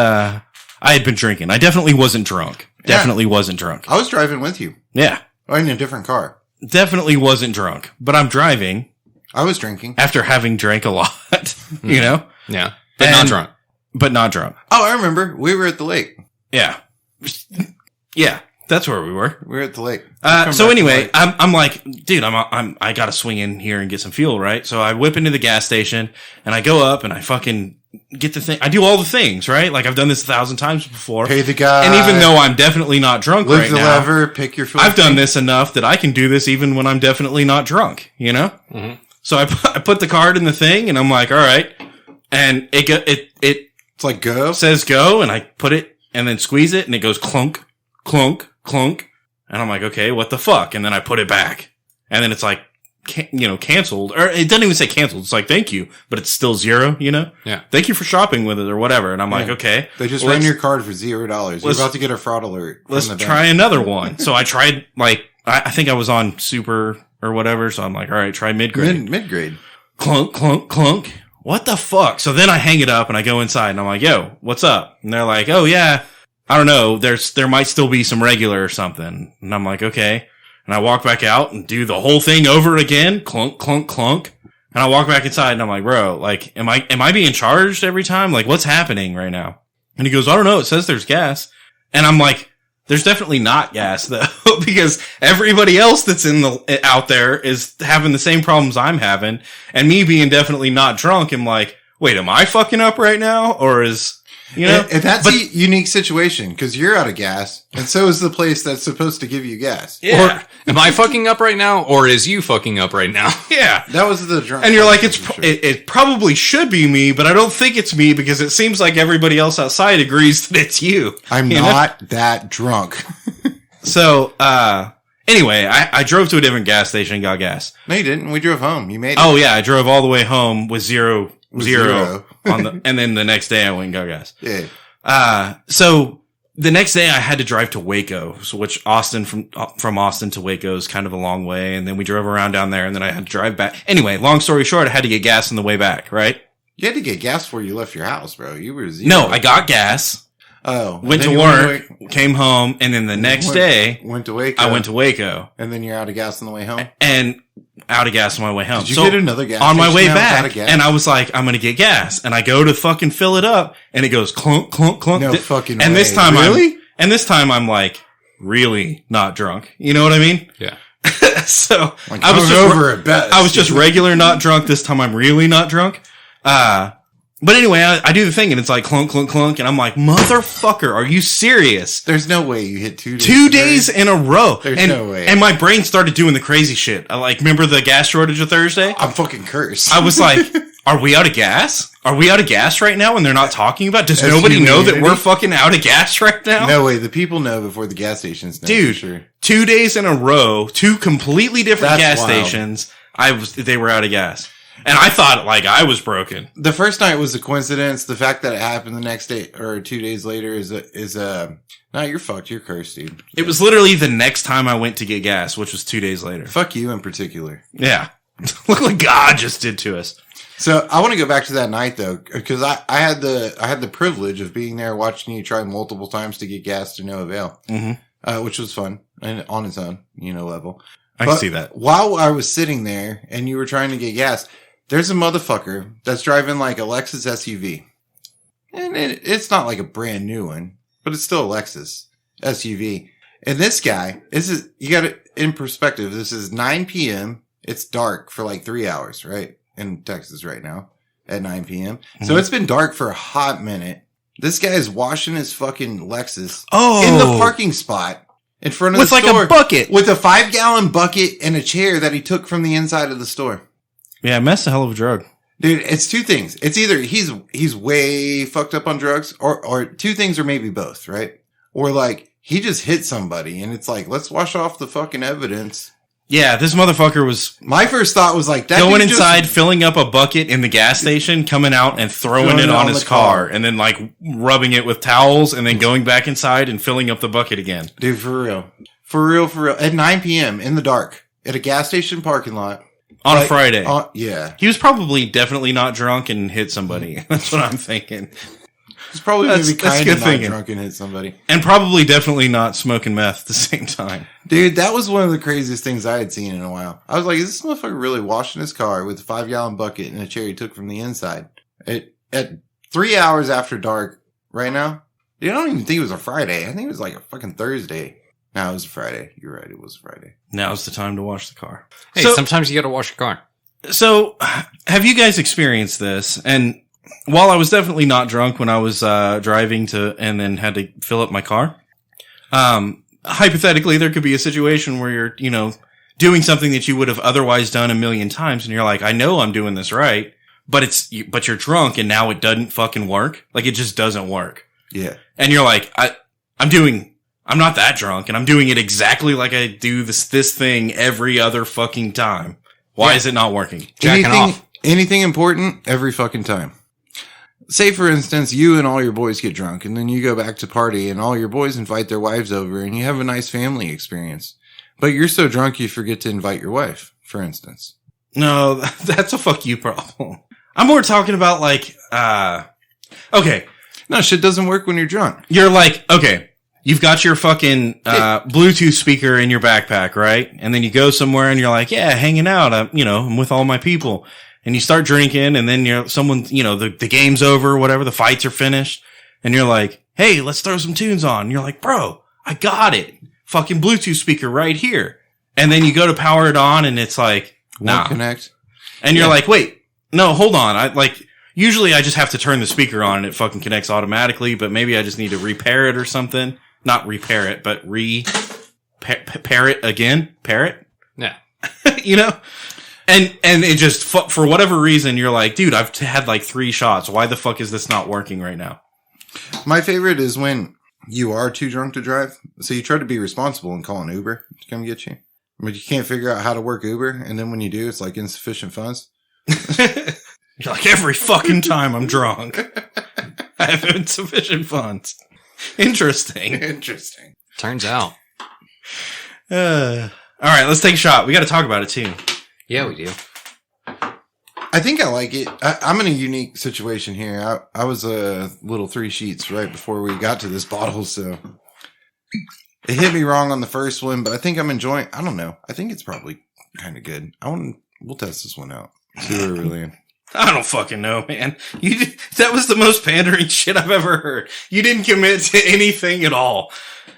I had been drinking. I definitely wasn't drunk. Yeah. Definitely wasn't drunk. I was driving with you. Yeah, In a different car. definitely wasn't drunk. But I'm driving I was drinking. after having drank a lot, you know, Yeah, but not And- drunk. but not drunk. Oh, I remember. We were at the lake. Yeah, yeah, that's where we were. We were at the lake. So Come back to anyway, the lake. I'm like, dude, I gotta swing in here and get some fuel, right? So I whip into the gas station and I go up and I fucking get the thing. I do all the things, right? Like I've done this 1,000 times before. Pay the guy. And even though I'm definitely not drunk lift right the now, lever, pick your foot. I've done this enough that I can do this even when I'm definitely not drunk, you know? Mm-hmm. So I put the card in the thing and I'm like, all right. And it It's like go. says go and I put it and then squeeze it and it goes clunk, clunk, clunk. And I'm like, okay, what the fuck? And then I put it back and then it's like, canceled, or it doesn't even say canceled. It's like, thank you, but it's still zero, you know? Yeah. Thank you for shopping with it or whatever. And I'm like, Yeah. okay, They just well, ran let's- your card for $0. You're let's- about to get a fraud alert. from let's the try bank. another one. So I tried I think I was on super or whatever. So I'm like, all right, try mid-grade. Mid-grade. Clunk, clunk, clunk. What the fuck? So then I hang it up and I go inside and I'm like, yo, what's up? And they're like, oh yeah, I don't know. There might still be some regular or something. And I'm like, okay. And I walk back out and do the whole thing over again. Clunk, clunk, clunk. And I walk back inside and I'm like, bro, like, am I being charged every time? Like, what's happening right now? And he goes, I don't know. It says there's gas. And I'm like, there's definitely not gas though, because everybody else that's out there is having the same problems I'm having. And me being definitely not drunk, I'm like, wait, am I fucking up right now? Or is, you know? And that's But- a unique situation because you're out of gas, and so is the place that's supposed to give you gas. Yeah. Am I fucking up right now, or is you fucking up right now? Yeah. That was the drunk. And you're like, for sure. it probably should be me, but I don't think it's me because it seems like everybody else outside agrees that it's you. I'm you know? not that drunk. So, anyway, I drove to a different gas station and got gas. No, you didn't. We drove home. You made it. Oh yeah, I drove all the way home with zero on and then the next day I went and got gas. Yeah. So the next day I had to drive to Waco, which Austin from Austin to Waco is kind of a long way. And then we drove around down there and then I had to drive back. Anyway, long story short, I had to get gas on the way back, right? You had to get gas before you left your house, bro. You were zero. No, I got gas. Oh. Went to work, came home, and then the next day went to Waco. I went to Waco. And then you're out of gas on the way home? And out of gas on my way home. Did you get another gas on my way station now back? And I was like, I'm going to get gas. And I go to fucking fill it up, and it goes clunk, clunk, clunk. No fucking and way. this time Really? this time I'm like, really not drunk. You know what I mean? Yeah. So like, I was I was just regular not drunk. This time I'm really not drunk. But anyway, I do the thing and it's like clunk, clunk, clunk. And I'm like, motherfucker, are you serious? There's no way you hit 2 days. 2 days in a row. There's no way. And my brain started doing the crazy shit. I like, remember the gas shortage of Thursday? I'm fucking cursed. I was like, are we out of gas? Are we out of gas right now? And they're not talking about? Does As nobody know that humanity? we're fucking out of gas right now? No way. The people know before the gas stations know. Dude, for sure. 2 days in a row, 2 completely different That's gas wild. stations. They were out of gas. And I thought like I was broken. The first night was a coincidence. The fact that it happened the next day or 2 days later is no, you're fucked. You're cursed, dude. It was literally the next time I went to get gas, which was 2 days later. Fuck you in particular. Yeah. Look what God just did to us. So I want to go back to that night though, because I had the privilege of being there watching you try multiple times to get gas to no avail, which was fun and on its own, level. I can see that. While I was sitting there and you were trying to get gas, there's a motherfucker that's driving like a Lexus SUV. And it's not like a brand new one, but it's still a Lexus SUV. And this guy, you got it in perspective. This is 9 p.m. It's dark for like 3 hours, right? In Texas right now at 9 p.m. Mm-hmm. So it's been dark for a hot minute. This guy is washing his fucking Lexus in the parking spot in front of the store. With like a bucket. With a 5-gallon bucket and a chair that he took from the inside of the store. Yeah, meth's a hell of a drug. Dude, it's two things. It's either he's way fucked up on drugs or two things or maybe both, right? Or like he just hit somebody and it's like, let's wash off the fucking evidence. Yeah, this motherfucker was... My first thought was like... that going inside, filling up a bucket in the gas station, coming out and throwing it on his car. And then like rubbing it with towels and then going back inside and filling up the bucket again. Dude, for real. For real. At 9 p.m. in the dark at a gas station parking lot. On a Friday. Yeah. He was probably definitely not drunk and hit somebody. That's what I'm thinking. He's probably maybe kind of not drunk and hit somebody. And probably definitely not smoking meth at the same time. Dude, that was one of the craziest things I had seen in a while. I was like, is this motherfucker really washing his car with a 5-gallon bucket and a chair he took from the inside? At 3 hours after dark right now? Dude, I don't even think it was a Friday. I think it was like a fucking Thursday. No, it was a Friday. You're right. It was a Friday. Now's the time to wash the car. Hey, sometimes you gotta wash your car. So, have you guys experienced this? And while I was definitely not drunk when I was driving and then had to fill up my car, hypothetically, there could be a situation where you're, doing something that you would have otherwise done a million times, and you're like, I know I'm doing this right, but you're drunk, and now it doesn't fucking work. Like, it just doesn't work. Yeah. And you're like, I'm not that drunk, and I'm doing it exactly like I do this thing every other fucking time. Why is it not working? Jacking off. Anything important every fucking time. Say, for instance, you and all your boys get drunk, and then you go back to party, and all your boys invite their wives over, and you have a nice family experience. But you're so drunk you forget to invite your wife, for instance. No, that's a fuck you problem. I'm more talking about like, okay. No, shit doesn't work when you're drunk. You're like, okay. You've got your fucking Bluetooth speaker in your backpack, right? And then you go somewhere and you're like, yeah, hanging out. I'm with all my people. And you start drinking and then the game's over, whatever, the fights are finished. And you're like, hey, let's throw some tunes on. And you're like, bro, I got it. Fucking Bluetooth speaker right here. And then you go to power it on and it's like, nah. Won't connect. And you're like, wait, no, hold on. Usually I just have to turn the speaker on and it fucking connects automatically, but maybe I just need to repair it or something. Not repair it, but pair it again. Pair it? Yeah. And it just, for whatever reason, you're like, dude, I've had like 3 shots. Why the fuck is this not working right now? My favorite is when you are too drunk to drive. So you try to be responsible and call an Uber to come get you. But you can't figure out how to work Uber. And then when you do, it's like insufficient funds. You're like, every fucking time I'm drunk, I have insufficient funds. Interesting. Interesting. Turns out. All right, let's take a shot. We got to talk about it too. Yeah, we do. I think I like it. I'm in a unique situation here. I was a little 3 sheets right before we got to this bottle, so it hit me wrong on the first one, but I think I'm enjoying. I don't know. I think it's probably kind of good. We'll test this one out. See where we're really in. I don't fucking know, man. That was the most pandering shit I've ever heard. You didn't commit to anything at all.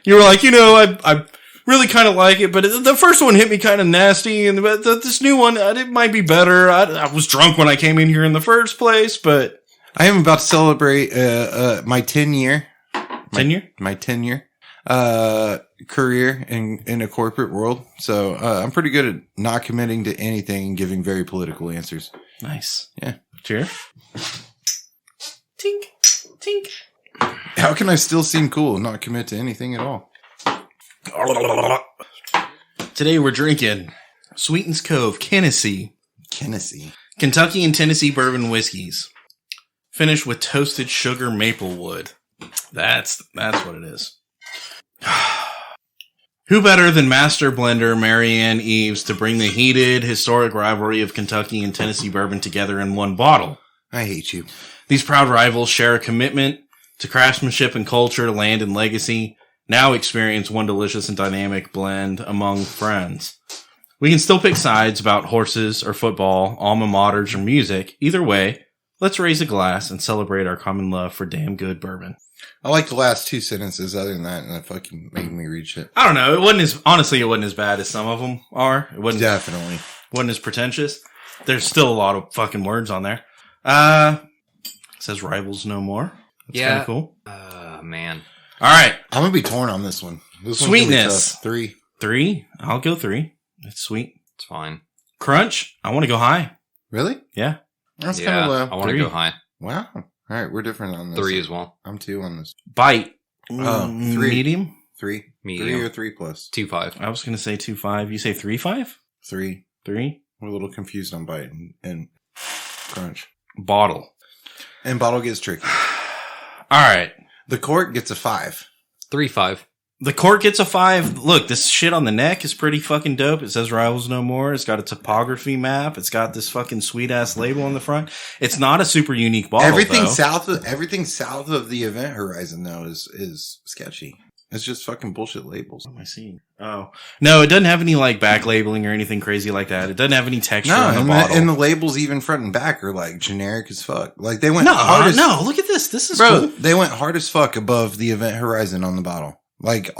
You were like, I really kind of like it, but the first one hit me kind of nasty, and this new one, it might be better. I was drunk when I came in here in the first place, but I am about to celebrate my 10 year. 10 year? My 10 year career in a corporate world. So I'm pretty good at not committing to anything and giving very political answers. Nice. Yeah. Cheers. Tink, tink. How can I still seem cool and not commit to anything at all? Today we're drinking Sweetens Cove, Tennessee, Kentucky and Tennessee bourbon whiskeys, finished with toasted sugar maple wood. That's what it is. Who better than master blender Marianne Eaves to bring the heated, historic rivalry of Kentucky and Tennessee bourbon together in one bottle? I hate you. These proud rivals share a commitment to craftsmanship and culture, land and legacy. Now experience one delicious and dynamic blend among friends. We can still pick sides about horses or football, alma maters or music. Either way, let's raise a glass and celebrate our common love for damn good bourbon. I like the last 2 sentences other than that, and that fucking made me read shit. I don't know. It wasn't as bad as some of them are. It wasn't Definitely. Wasn't as pretentious. There's still a lot of fucking words on there. It says rivals no more. That's kind of cool. Man. All right. I'm going to be torn on this one. This Sweetness. 3. 3. I'll go 3. It's sweet. It's fine. Crunch. I want to go high. Really? Yeah. That's kind of low. I want to 3. go high. Wow. All right. We're different on this. 3 as well. I'm 2 on this. Bite. 3. Medium? 3. Medium. 3 or 3 plus. 2.5. I was going to say 2.5. You say 3.5? 3. 3? We're a little confused on bite and crunch. Bottle. And bottle gets tricky. All right. The cork gets a 5. 3.5. The cork gets a 5. Look, this shit on the neck is pretty fucking dope. It says Rivals No More. It's got a topography map. It's got this fucking sweet ass label on the front. It's not a super unique bottle. Everything though. south of the event horizon though is sketchy. It's just fucking bullshit labels. What am I seeing? Oh no, it doesn't have any like back labeling or anything crazy like that. It doesn't have any texture on the bottle. And the labels even front and back are like generic as fuck. Like they went hard as no. Look at this. This is bro. cool. They went hard as fuck above the event horizon on the bottle. Like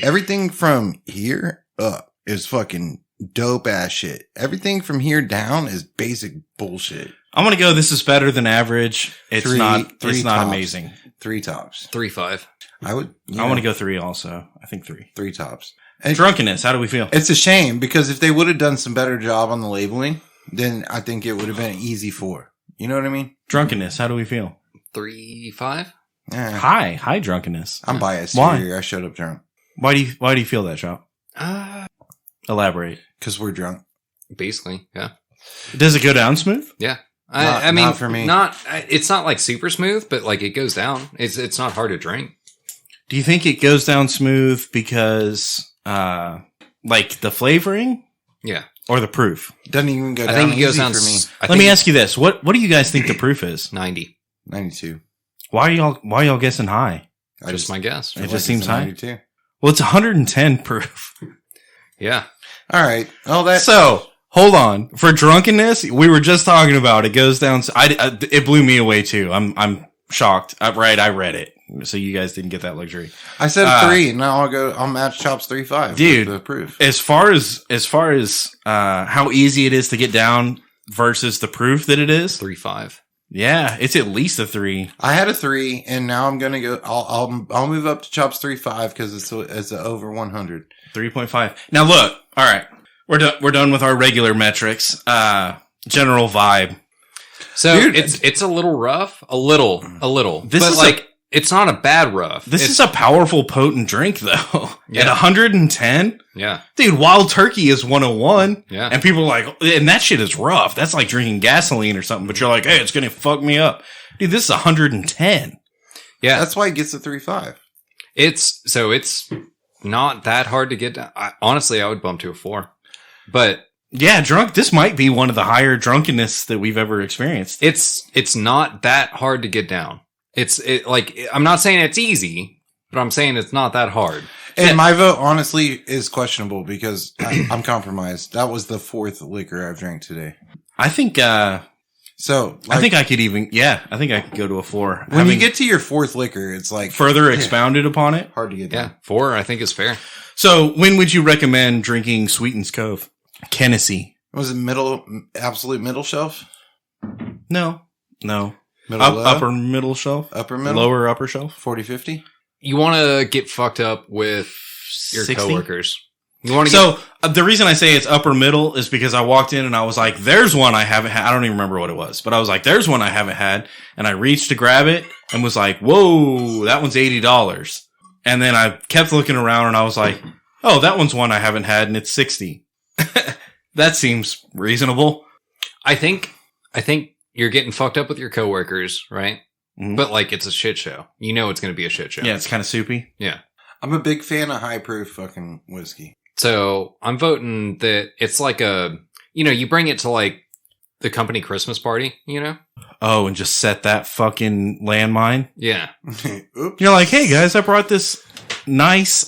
everything from here up is fucking dope ass shit. Everything from here down is basic bullshit. I'm gonna go. This is better than average. It's not tops. amazing. 3 tops. 3.5. I would. I want to go 3 also. I think 3. 3 tops. And Drunkenness. How do we feel? it's a shame because if they would have done some better job on the labeling, then I think it would have been an easy 4. You know what I mean? Drunkenness. How do we feel? 3.5. High drunkenness. I'm biased Why? here. I showed up drunk Why do you feel that, Shop? Elaborate. because we're drunk. Basically, yeah. Does it go down smooth? Yeah. Not- I mean, not for me. It's not like super smooth, but like it goes down. It's not hard to drink. Do you think it goes down smooth because, like the flavoring Yeah. or the proof? Doesn't even go down. I think it goes easy down. for me. Let me ask you this: What do you guys think the proof is? 90. 92. Why are y'all guessing high? Just my guess. It just seems high. 92. Well, it's 110 proof. Yeah. All right. Oh, that. So hold on. For drunkenness, we were just talking about it goes down. It blew me away too. I'm shocked. I read it. So you guys didn't get that luxury. I said 3, and now I'll match Chops 3.5. Dude, with the proof. As far as how easy it is to get down versus the proof that it is, 3.5. yeah, it's at least a 3. I had a 3, and now I'm gonna go. I'll move up to Chops 3.5 because it's over 100. 3.5. Now look, all right, we're done with our regular metrics. General vibe. So Dude, it's a little rough, a little, This but is like It's not a bad rough. This is a powerful, potent drink, though. Yeah. At 110? Yeah. Dude, Wild Turkey is 101. Yeah. And people are like, and that shit is rough. That's like drinking gasoline or something. But you're like, hey, it's going to fuck me up. Dude, this is 110. Yeah. That's why it gets a 3.5. It's not that hard to get down. Honestly, I would bump to a 4. But Yeah, this might be one of the higher drunkenness that we've ever experienced. it's not that hard to get down. I'm not saying it's easy, but I'm saying it's not that hard. And my vote, honestly, is questionable because I'm compromised. That was the 4th liquor I've drank today. I think, I think I could even, I think I could go to a 4. When you get to your 4th liquor, it's like further expounded upon it. hard to get down. Yeah, 4 I think is fair. So when would you recommend drinking Sweetens Cove? Hennessy. Was it absolute middle shelf? No. Middle low? Upper middle shelf? Upper middle? Lower upper shelf? 40-50? You want to get fucked up with your 60? coworkers. You want to So the reason I say it's upper middle is because I walked in and I was like, there's one I haven't had. I don't even remember what it was, but I was like, there's one I haven't had. And I reached to grab it and was like, whoa, that one's $80. And then I kept looking around and I was like, oh, that one's one I haven't had and it's 60. That seems reasonable. I think you're getting fucked up with your coworkers, right? Mhm. But like it's a shit show. You know it's going to be a shit show. Yeah, it's kind of soupy. Yeah. I'm a big fan of high proof fucking whiskey. So I'm voting that it's like you bring it to like the company Christmas party, you know? Oh, and just set that fucking landmine. Yeah. Oops. You're like, hey guys, I brought this nice,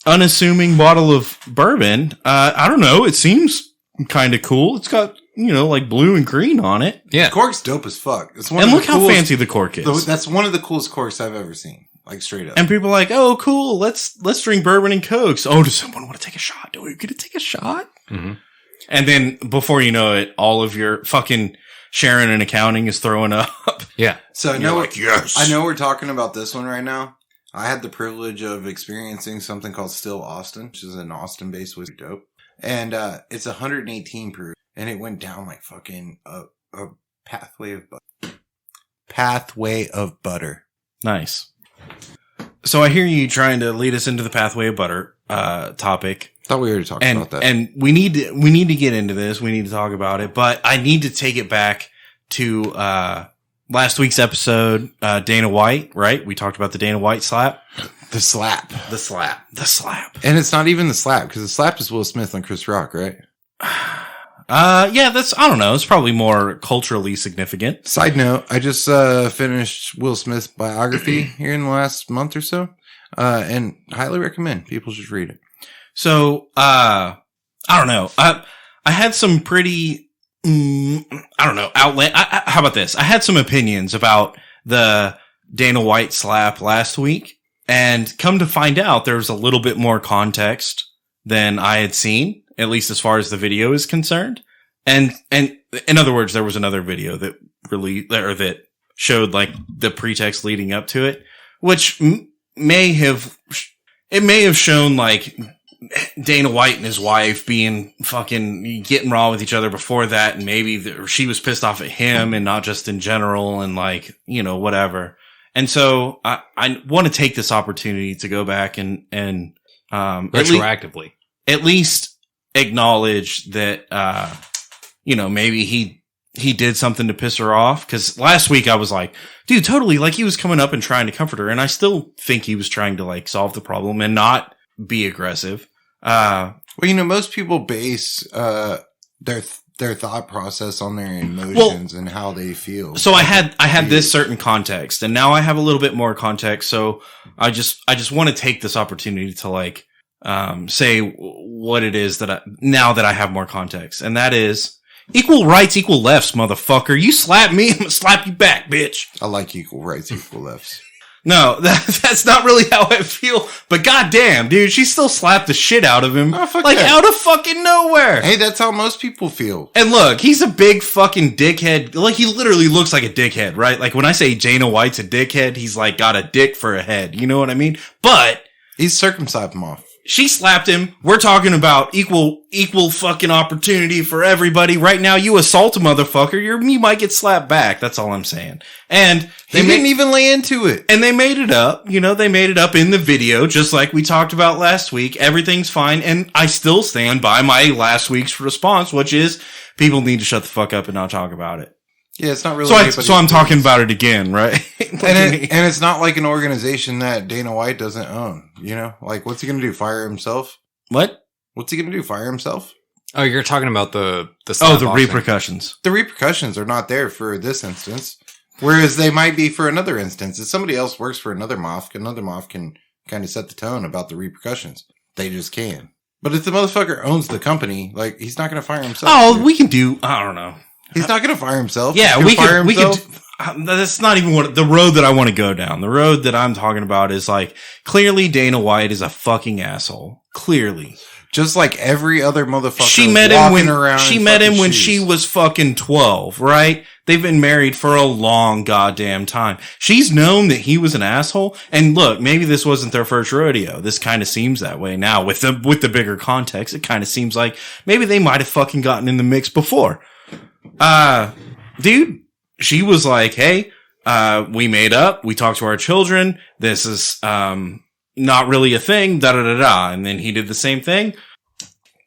unassuming bottle of bourbon. I don't know. It seems kind of cool. It's got, like blue and green on it. Yeah. Cork's dope as fuck. It's one And of look the how coolest- fancy the cork is. That's one of the coolest corks I've ever seen. Like straight up. And people are like, oh, cool. Let's drink bourbon and cokes. Oh, does someone want to take a shot? Do we get to take a shot? Mm-hmm. And then before you know it, all of your fucking Sharon and accounting is throwing up. Yeah. So I You're know like, yes. I know we're talking about this one right now. I had the privilege of experiencing something called Still Austin, which is an Austin-based whiskey dope. And it's 118 proof. And it went down like fucking a pathway of butter. Pathway of butter. Nice. So I hear you trying to lead us into the pathway of butter topic. Thought we already talked about that. And we need to get into this. We need to talk about it, but I need to take it back to last week's episode. Dana White, right? We talked about the Dana White slap. The slap. The slap. And it's not even the slap, because the slap is Will Smith on Chris Rock, right? Yeah, I don't know. It's probably more culturally significant. Side note, I just finished Will Smith's biography here in the last month or so. And highly recommend people should read it. So, I don't know. I had some pretty, outlet. How about this? I had some opinions about the Dana White slap last week, and come to find out there was a little bit more context than I had seen, at least as far as the video is concerned. And in other words, there was another video that that showed like the pretext leading up to it, which may have shown like Dana White and his wife being fucking getting raw with each other before that. And maybe she was pissed off at him and not just in general and like, whatever. And so I want to take this opportunity to go back and Retroactively. at least acknowledge that, maybe he did something to piss her off. Cause last week I was like, dude, totally. Like he was coming up and trying to comfort her. And I still think he was trying to like solve the problem and not be aggressive. Well, most people base their thought process on their emotions and how they feel. So I had this certain context, and now I have a little bit more context. So I just want to take this opportunity to like say what it is now that I have more context, and that is equal rights, equal lefts, motherfucker. You slap me, I'm gonna slap you back, bitch. I like equal rights, equal lefts. No, that's not really how I feel. But goddamn, dude, she still slapped the shit out of him, Oh, fuck like yeah. out of fucking nowhere. Hey, that's how most people feel. And look, he's a big fucking dickhead. Like, he literally looks like a dickhead, right? Like, when I say Dana White's a dickhead, he's like got a dick for a head. You know what I mean? But He's circumcised him off. She slapped him. We're talking about equal fucking opportunity for everybody. Right now, you assault a motherfucker, you might get slapped back. That's all I'm saying. And They didn't even lay into it. And they made it up. You know, they made it up in the video, just like we talked about last week. Everything's fine. And I still stand by my last week's response, which is people need to shut the fuck up and not talk about it. Yeah, it's not really. So I'm talking about it again, right? And it's not like an organization that Dana White doesn't own. You know, like what's he going to do? Fire himself? What? What's he going to do? Fire himself? Oh, you're talking about the repercussions. The repercussions are not there for this instance, whereas they might be for another instance. If somebody else works for another moth can kind of set the tone about the repercussions. They just can. But if the motherfucker owns the company, like he's not going to fire himself. Oh, dude. We can do. I don't know. He's not going to fire himself. Yeah, we can. That's not even what the road that I want to go down. The road that I'm talking about is like clearly Dana White is a fucking asshole. Clearly, just like every other motherfucker. She met him when she was fucking 12, right? They've been married for a long goddamn time. She's known that he was an asshole. And look, maybe this wasn't their first rodeo. This kind of seems that way now with the bigger context. It kind of seems like maybe they might have fucking gotten in the mix before. Dude, she was like, hey, we made up. We talked to our children. This is, not really a thing, da-da-da-da. And then he did the same thing.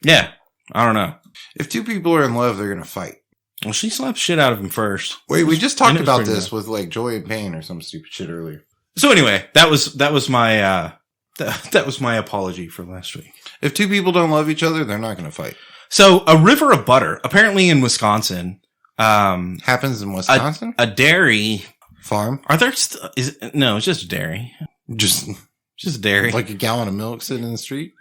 Yeah. I don't know. If two people are in love, they're going to fight. Well, she slapped shit out of him first. Wait, we just talked about this with like Joy and Pain or some stupid shit earlier. So anyway, that was my, that was my apology for last week. If two people don't love each other, they're not going to fight. So a river of butter, apparently in Wisconsin, happens in Wisconsin? A dairy farm. Are there, no, it's just a dairy. Just a dairy. Like a gallon of milk sitting in the street?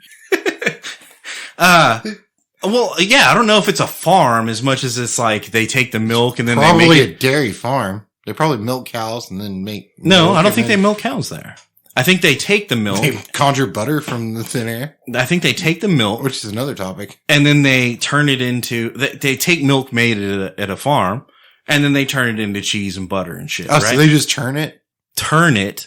Well, yeah, I don't know if it's a farm as much as it's like they take the milk and then probably they make a dairy farm. They probably milk cows and then make No, I don't think they milk cows there. I think they take the milk. They conjure butter from the thin air. I think they take the milk. Which is another topic. And then they turn it into, they take milk made at a farm and then they turn it into cheese and butter and shit. Oh, right? So they just churn it? Turn it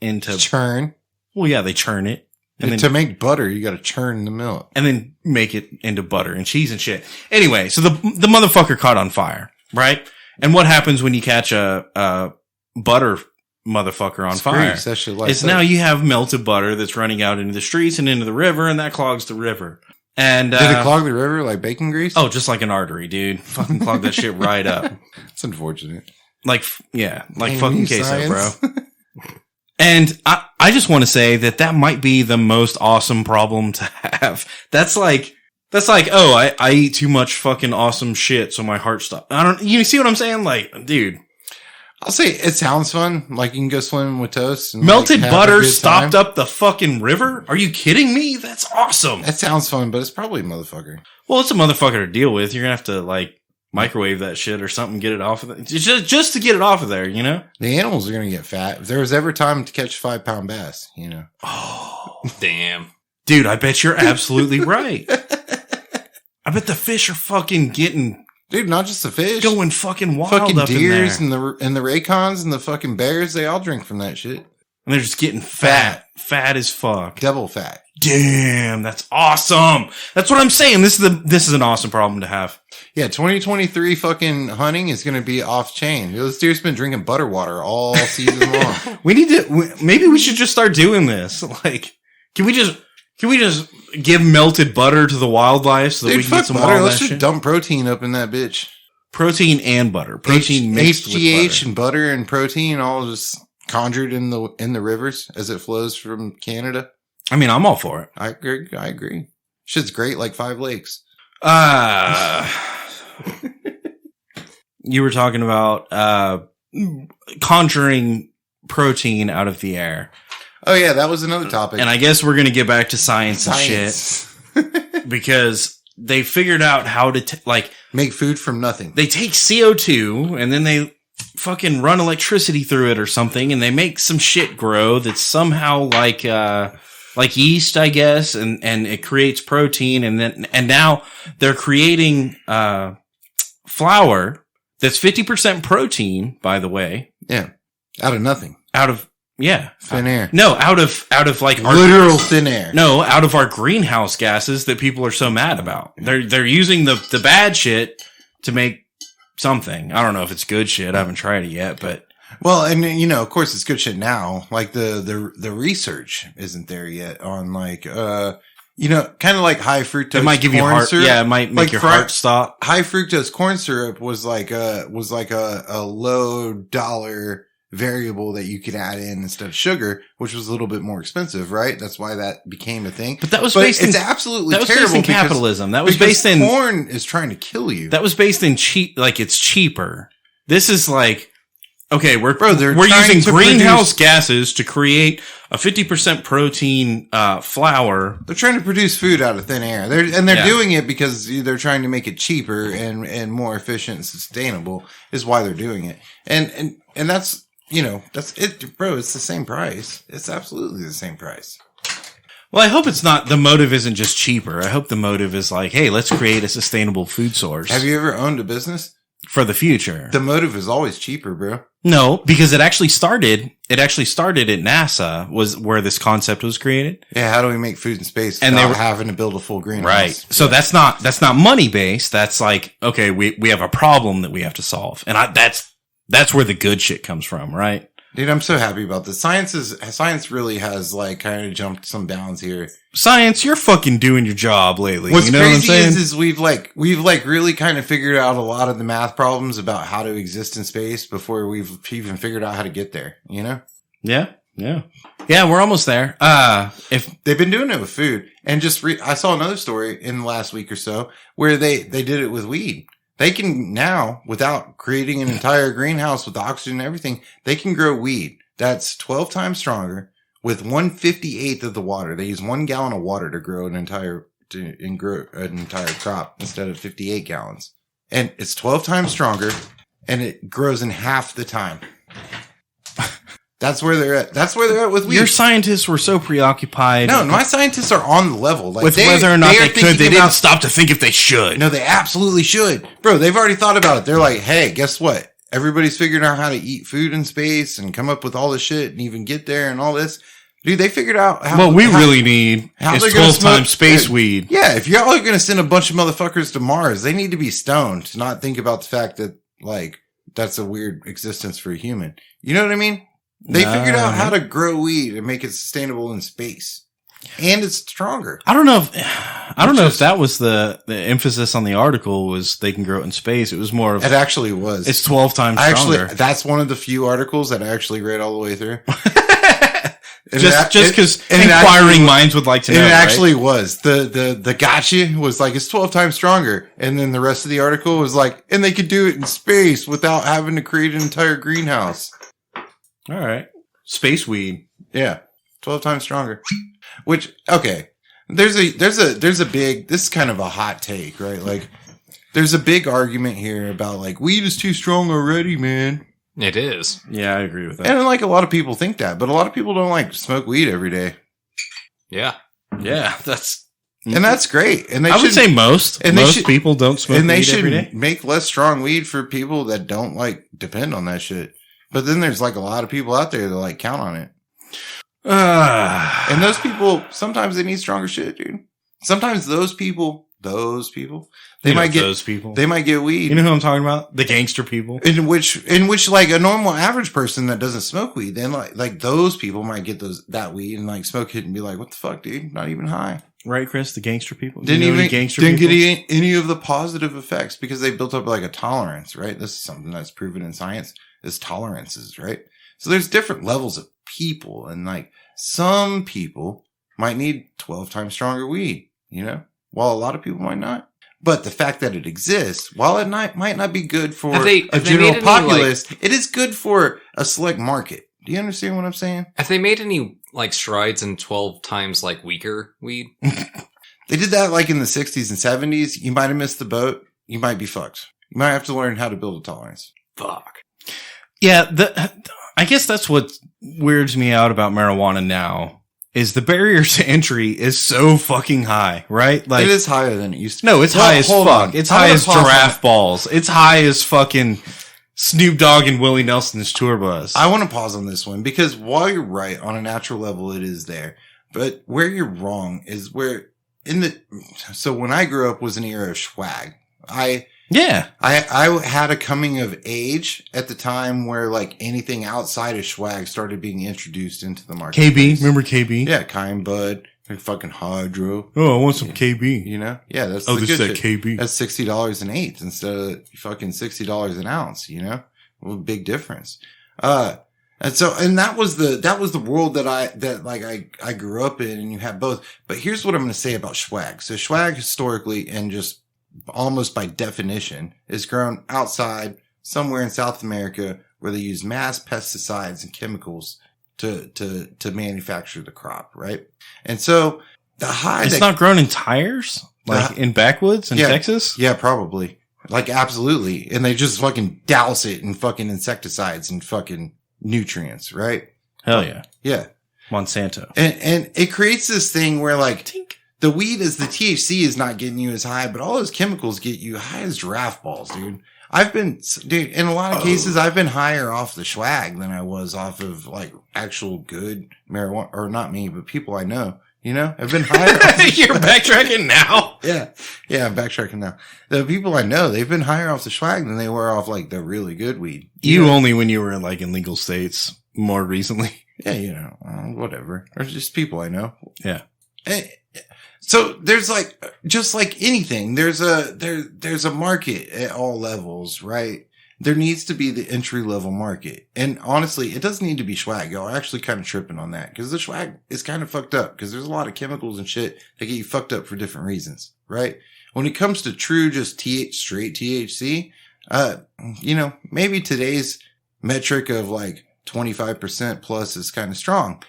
into. Churn? Well, yeah, they churn it. And then, to make butter, you got to churn the milk. And then make it into butter and cheese and shit. Anyway, so the motherfucker caught on fire, right? And what happens when you catch a butter motherfucker on fire? Is now you have melted butter that's running out into the streets and into the river, and that clogs the river. And did it clog the river like bacon grease? Oh, just like an artery, dude. Fucking clog that shit right up. It's unfortunate. Like fucking queso, bro. And I just want to say that might be the most awesome problem to have. That's like, oh, I eat too much fucking awesome shit, so my heart stops. You see what I'm saying? Like, dude. I'll say it sounds fun. Like you can go swimming with toast. And melted butter stopped up the fucking river? Are you kidding me? That's awesome. That sounds fun, but it's probably a motherfucker. Well, it's a motherfucker to deal with. You're going to have to like microwave that shit or something, get it off of it. Just to get it off of there, you know? The animals are going to get fat. If there was ever time to catch 5-pound bass, you know? Oh, damn. Dude, I bet you're absolutely right. I bet the fish are fucking getting... Dude, not just the fish. Going fucking wild fucking up deers in there. and the raycons and the fucking bears, they all drink from that shit. And they're just getting fat. Fat as fuck. Devil fat. Damn, that's awesome. That's what I'm saying. This is an awesome problem to have. Yeah, 2023 fucking hunting is going to be off chain. Those deer's been drinking butter water all season long. Maybe we should just start doing this. Like, can we just give melted butter to the wildlife so that we can get some butter. Let's just dump protein up in that bitch. Protein and butter. Protein mixed with butter. And butter and protein all just conjured in the rivers as it flows from Canada. I mean, I'm all for it. I agree. Shit's great like 5 lakes. You were talking about conjuring protein out of the air. Oh yeah, that was another topic. And I guess we're going to get back to science. And shit. Because they figured out how to make food from nothing. They take CO2 and then they fucking run electricity through it or something, and they make some shit grow that's somehow like yeast, I guess, and it creates protein, and now they're creating flour that's 50% protein, by the way. Yeah. Out of nothing. Out of Yeah. Thin air. No, out of like Literal thin air. No, out of our greenhouse gases that people are so mad about. They're using the bad shit to make something. I don't know if it's good shit. I haven't tried it yet, but Well, and you know, of course, it's good shit now. Like the research isn't there yet on like you know, kind of like high fructose. it might give you corn heart. syrup. Yeah, it might make Like your fri- heart stop. High fructose corn syrup was like a low dollar variable that you could add in instead of sugar, which was a little bit more expensive, right? That's why that became a thing. But that was based in it's absolutely that was terrible based in because- capitalism. That was because based in corn is trying to kill you. that was based in cheap. Like it's cheaper. This is like. Okay, we're they're using trying to greenhouse gases to create a 50% protein flour. They're trying to produce food out of thin air. They're Yeah. doing it because they're trying to make it cheaper and more efficient and sustainable is why they're doing it. And that's, you know, that's it, bro. It's the same price. It's absolutely the same price. Well, I hope it's not, the motive isn't just cheaper. I hope the motive is like, hey, let's create a sustainable food source Have you ever owned a business? for the future. The motive is always cheaper, bro. No, because it actually started at NASA was where this concept was created. Yeah. How do we make food in space And without they were- having to build a full greenhouse? Right. So that's not money based. That's like, okay, we have a problem that we have to solve. And that's where the good shit comes from, right? Dude, I'm so happy about this. Science really has like kind of jumped some bounds here. Science, you're fucking doing your job lately. What's you know what I'm crazy saying? is we've really kind of figured out a lot of the math problems about how to exist in space before we've even figured out how to get there. You know, Yeah. We're almost there. If they've been doing it with food, and I saw another story in the last week or so where they did it with weed. They can now, without creating an entire greenhouse with oxygen and everything, they can grow weed that's 12 times stronger with 1/58th of the water. They use 1 gallon of water to grow an entire crop instead of 58 gallons. And it's 12 times stronger and it grows in half the time. That's where they're at. That's where they're at with weed. your scientists were so preoccupied No, my scientists are on the level. Like with whether or not are they could, thinking they about- didn't stop to think if they should. No, they absolutely should. Bro, they've already thought about it. They're like, hey, guess what? Everybody's figuring out how to eat food in space and come up with all this shit and even get there and all this. Dude, they figured out how. What we really need how is they're gonna 12 times smoke- space Dude, weed. Yeah, if y'all are going to send a bunch of motherfuckers to Mars, they need to be stoned to not think about the fact that, like, that's a weird existence for a human. You know what I mean? They figured out how to grow weed and make it sustainable in space. And it's stronger. I don't know if that was the emphasis on the article was they can grow it in space. It was more of It actually was. it's 12 times stronger. That's one of the few articles that I actually read all the way through. just because and it inquiring actually- minds would like to know. And it right? actually was. The gotcha was like, it's 12 times stronger. And then the rest of the article was like, and they could do it in space without having to create an entire greenhouse. All right. Space weed. Yeah. 12 times stronger. Which, okay. There's a big, this is kind of a hot take, right? Like, there's a big argument here about like, weed is too strong already, man. It is. Yeah, I agree with that. And like a lot of people think that, but a lot of people don't like smoke weed every day. Yeah. Yeah, that's And that's great. And they I would say most people don't smoke and they weed every should day. make less strong weed for people that don't like depend on that shit. But then there's like a lot of people out there that like count on it. And those people, sometimes they need stronger shit, dude. Sometimes those people, they might get those people. They might get weed. You know who I'm talking about? The gangster people. In which like a normal average person that doesn't smoke weed, then like those people might get that weed and like smoke it and be like, what the fuck, dude? Not even high. Right, Chris? The gangster people. Didn't You know even any gangster didn't people? get any of the positive effects because they built up like a tolerance, right? This is something that's proven in science is tolerances, right? So there's different levels of people, and like some people might need 12 times stronger weed, you know, while a lot of people might not. But the fact that it exists, while it might not be good for a general populace, it is good for a select market. Do you understand what I'm saying? Have they made any like strides in 12 times like weaker weed? They did that like in the 60s and 70s. You might have missed the boat. You might be fucked. You might have to learn how to build a tolerance. Fuck. Yeah, I guess that's what weirds me out about marijuana now is the barrier to entry is so fucking high, right? Like it is higher than it used to be. No, it's Well, high as hold fuck. on. It's I'm high gonna as pause on giraffe balls. It's high as fucking Snoop Dogg and Willie Nelson's tour bus. I want to pause on this one because while you're right on a natural level, it is there. But where you're wrong is where so when I grew up was an era of swag. I had a coming of age at the time where like anything outside of swag started being introduced into the market. KB, remember KB? Yeah, Kind Bud, fucking Hydro. Oh, I want some KB. You know? Yeah, that's oh, the this good that shit. KB. That's $60 an eighth instead of fucking $60 an ounce, you know? Well, big difference. And that was the world that I grew up in, and you have both. But here's what I'm going to say about swag. So swag historically and just almost by definition is grown outside somewhere in South America where they use mass pesticides and chemicals to manufacture the crop, right? And so the high it's not grown in tires, like in backwoods in Texas. Yeah, probably. Like absolutely. And they just fucking douse it in fucking insecticides and fucking nutrients, right? Hell yeah. Yeah. Monsanto. And it creates this thing where like the weed is the THC is not getting you as high, but all those chemicals get you high as giraffe balls, dude. In a lot of cases, I've been higher off the swag than I was off of like actual good marijuana, or not me, but people I know, you know, I've been higher. You're backtracking now. Yeah. Yeah. I'm backtracking now. The people I know, they've been higher off the swag than they were off like the really good weed. You only when you were like in legal states more recently. Yeah. You know, whatever. Or just people I know. Yeah. So there's like, just like anything, there's a market at all levels, right? There needs to be the entry level market. And honestly, it doesn't need to be swag. Y'all are actually kind of tripping on that because the swag is kind of fucked up because there's a lot of chemicals and shit that get you fucked up for different reasons, right? When it comes to true, just straight THC, you know, maybe today's metric of like 25% plus is kind of strong.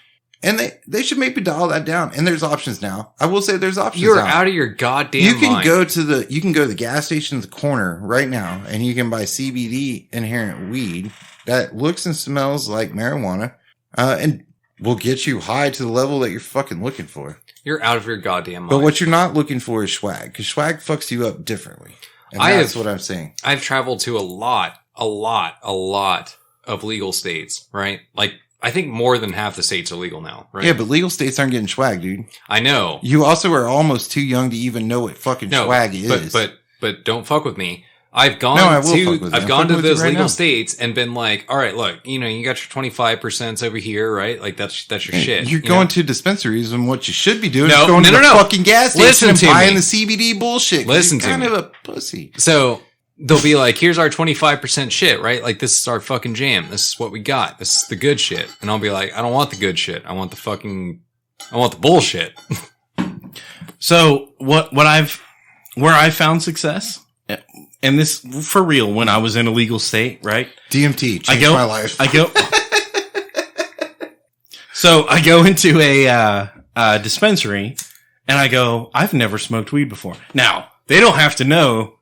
And they should maybe dial that down. And there's options now. I will say there's options. You're now. out of your goddamn You can mind. go to the gas station at the corner right now and you can buy CBD inherent weed that looks and smells like marijuana, and will get you high to the level that you're fucking looking for. You're out of your goddamn mind. But what you're not looking for is swag, because swag fucks you up differently. And that's what I'm saying. I've traveled to a lot of legal states, right? Like, I think more than half the states are legal now, right? Yeah, but legal states aren't getting swag, dude. I know. You also are almost too young to even know what fucking swag is. But don't fuck with me. I've gone to those legal states and been like, all right, look, you know, you got your 25% over here, right? Like that's your shit. You're going to dispensaries, and what you should be doing is No, going to the no. fucking gas station Listen and to buying me. the CBD bullshit. Listen You're to me. kind of a pussy. So they'll be like, here's our 25% shit, right? Like, this is our fucking jam. This is what we got. This is the good shit. And I'll be like, I don't want the good shit. I want the bullshit. So where I found success, and this for real, when I was in a legal state, right? DMT changed my life. So I go into a dispensary and I go, I've never smoked weed before. Now, they don't have to know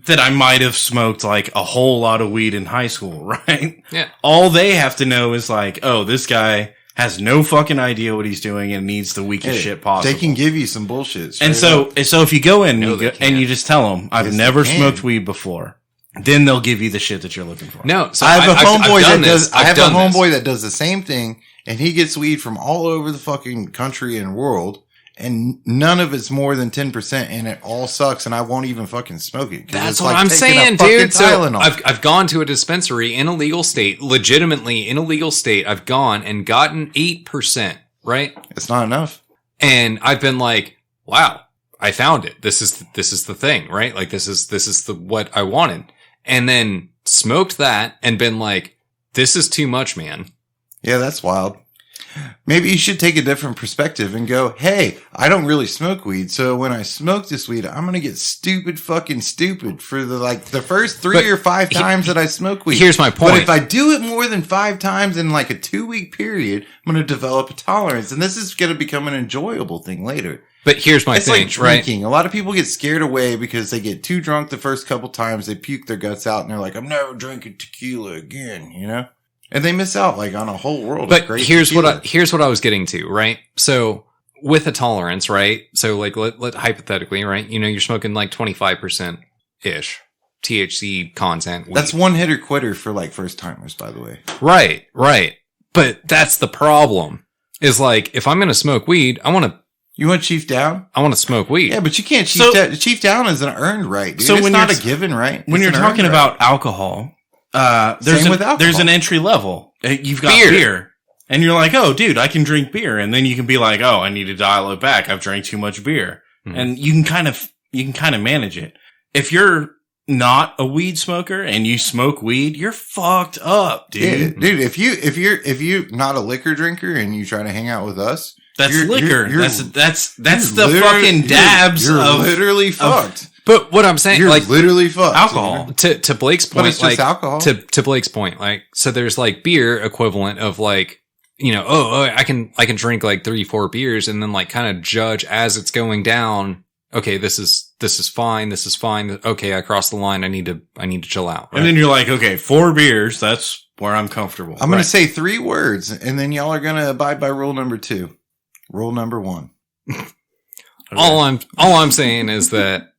that I might have smoked like a whole lot of weed in high school, right? Yeah. All they have to know is like, oh, this guy has no fucking idea what he's doing and needs the weakest shit possible. They can give you some bullshit. And so if you go in No, and you just tell them, I've Yes, never they can. smoked weed before, then they'll give you the shit that you're looking for. No, so I have a homeboy I've done that does. this. I have a I've done this. homeboy that does the same thing, and he gets weed from all over the fucking country and world, and none of it's more than 10%, and it all sucks, and I won't even fucking smoke it. 'Cause That's it's what like I'm taking saying, a fucking dude. So Tylenol. I've gone to a dispensary in a legal state, legitimately in a legal state. I've gone and gotten 8%, right? It's not enough. And I've been like, wow, I found it. This is the thing, right? Like this is what I wanted. And then smoked that and been like, this is too much, man. Yeah, that's wild. Maybe you should take a different perspective and go, hey, I don't really smoke weed. So when I smoke this weed, I'm going to get stupid for the first 3 or 5 times that I smoke weed. Here's my point. But if I do it more than 5 times in like a 2-week period, I'm going to develop a tolerance. And this is going to become an enjoyable thing later. But here's my It's thing, like drinking. A lot of people get scared away because they get too drunk the first couple times. They puke their guts out and they're like, I'm never drinking tequila again, you know? And they miss out like on a whole world of But great here's tequila. here's what I was getting to, right? So with a tolerance, right? So like let hypothetically, right? You know, you're smoking like 25% ish, THC content weed. That's one hitter quitter for like first timers, by the way. Right. But that's the problem. Is like, if I'm going to smoke weed, You want Chief Down? I want to smoke weed. Yeah, but you can't Chief Down is an earned right, dude. So it's when not you're- a given right. When It's you're an talking earned about right. alcohol, Same with alcohol. there's an entry level. You've got Beer. beer. And you're like, oh, dude, I can drink beer. And then you can be like, oh, I need to dial it back. I've drank too much beer. Mhm. And you can kind of manage it. If you're not a weed smoker and you smoke weed, you're fucked up, dude. Yeah, dude, if you're not a liquor drinker and you try to hang out with us, That's you're- liquor. you're- That's you're the literally- fucking dabs You're of literally fucked. But what I'm saying, You're like, literally fucked. alcohol. to Blake's But point, it's just like, alcohol. to Blake's point, like, so there's like beer equivalent of like, I can drink like 3-4 beers and then like kind of judge as it's going down. Okay, this is fine. This is fine. Okay, I crossed the line. I need to chill out. Right? And then you're like, okay, 4 beers. That's where I'm comfortable. I'm going to say 3 words, and then y'all are going to abide by rule number 2. Rule number 1. all I'm saying is that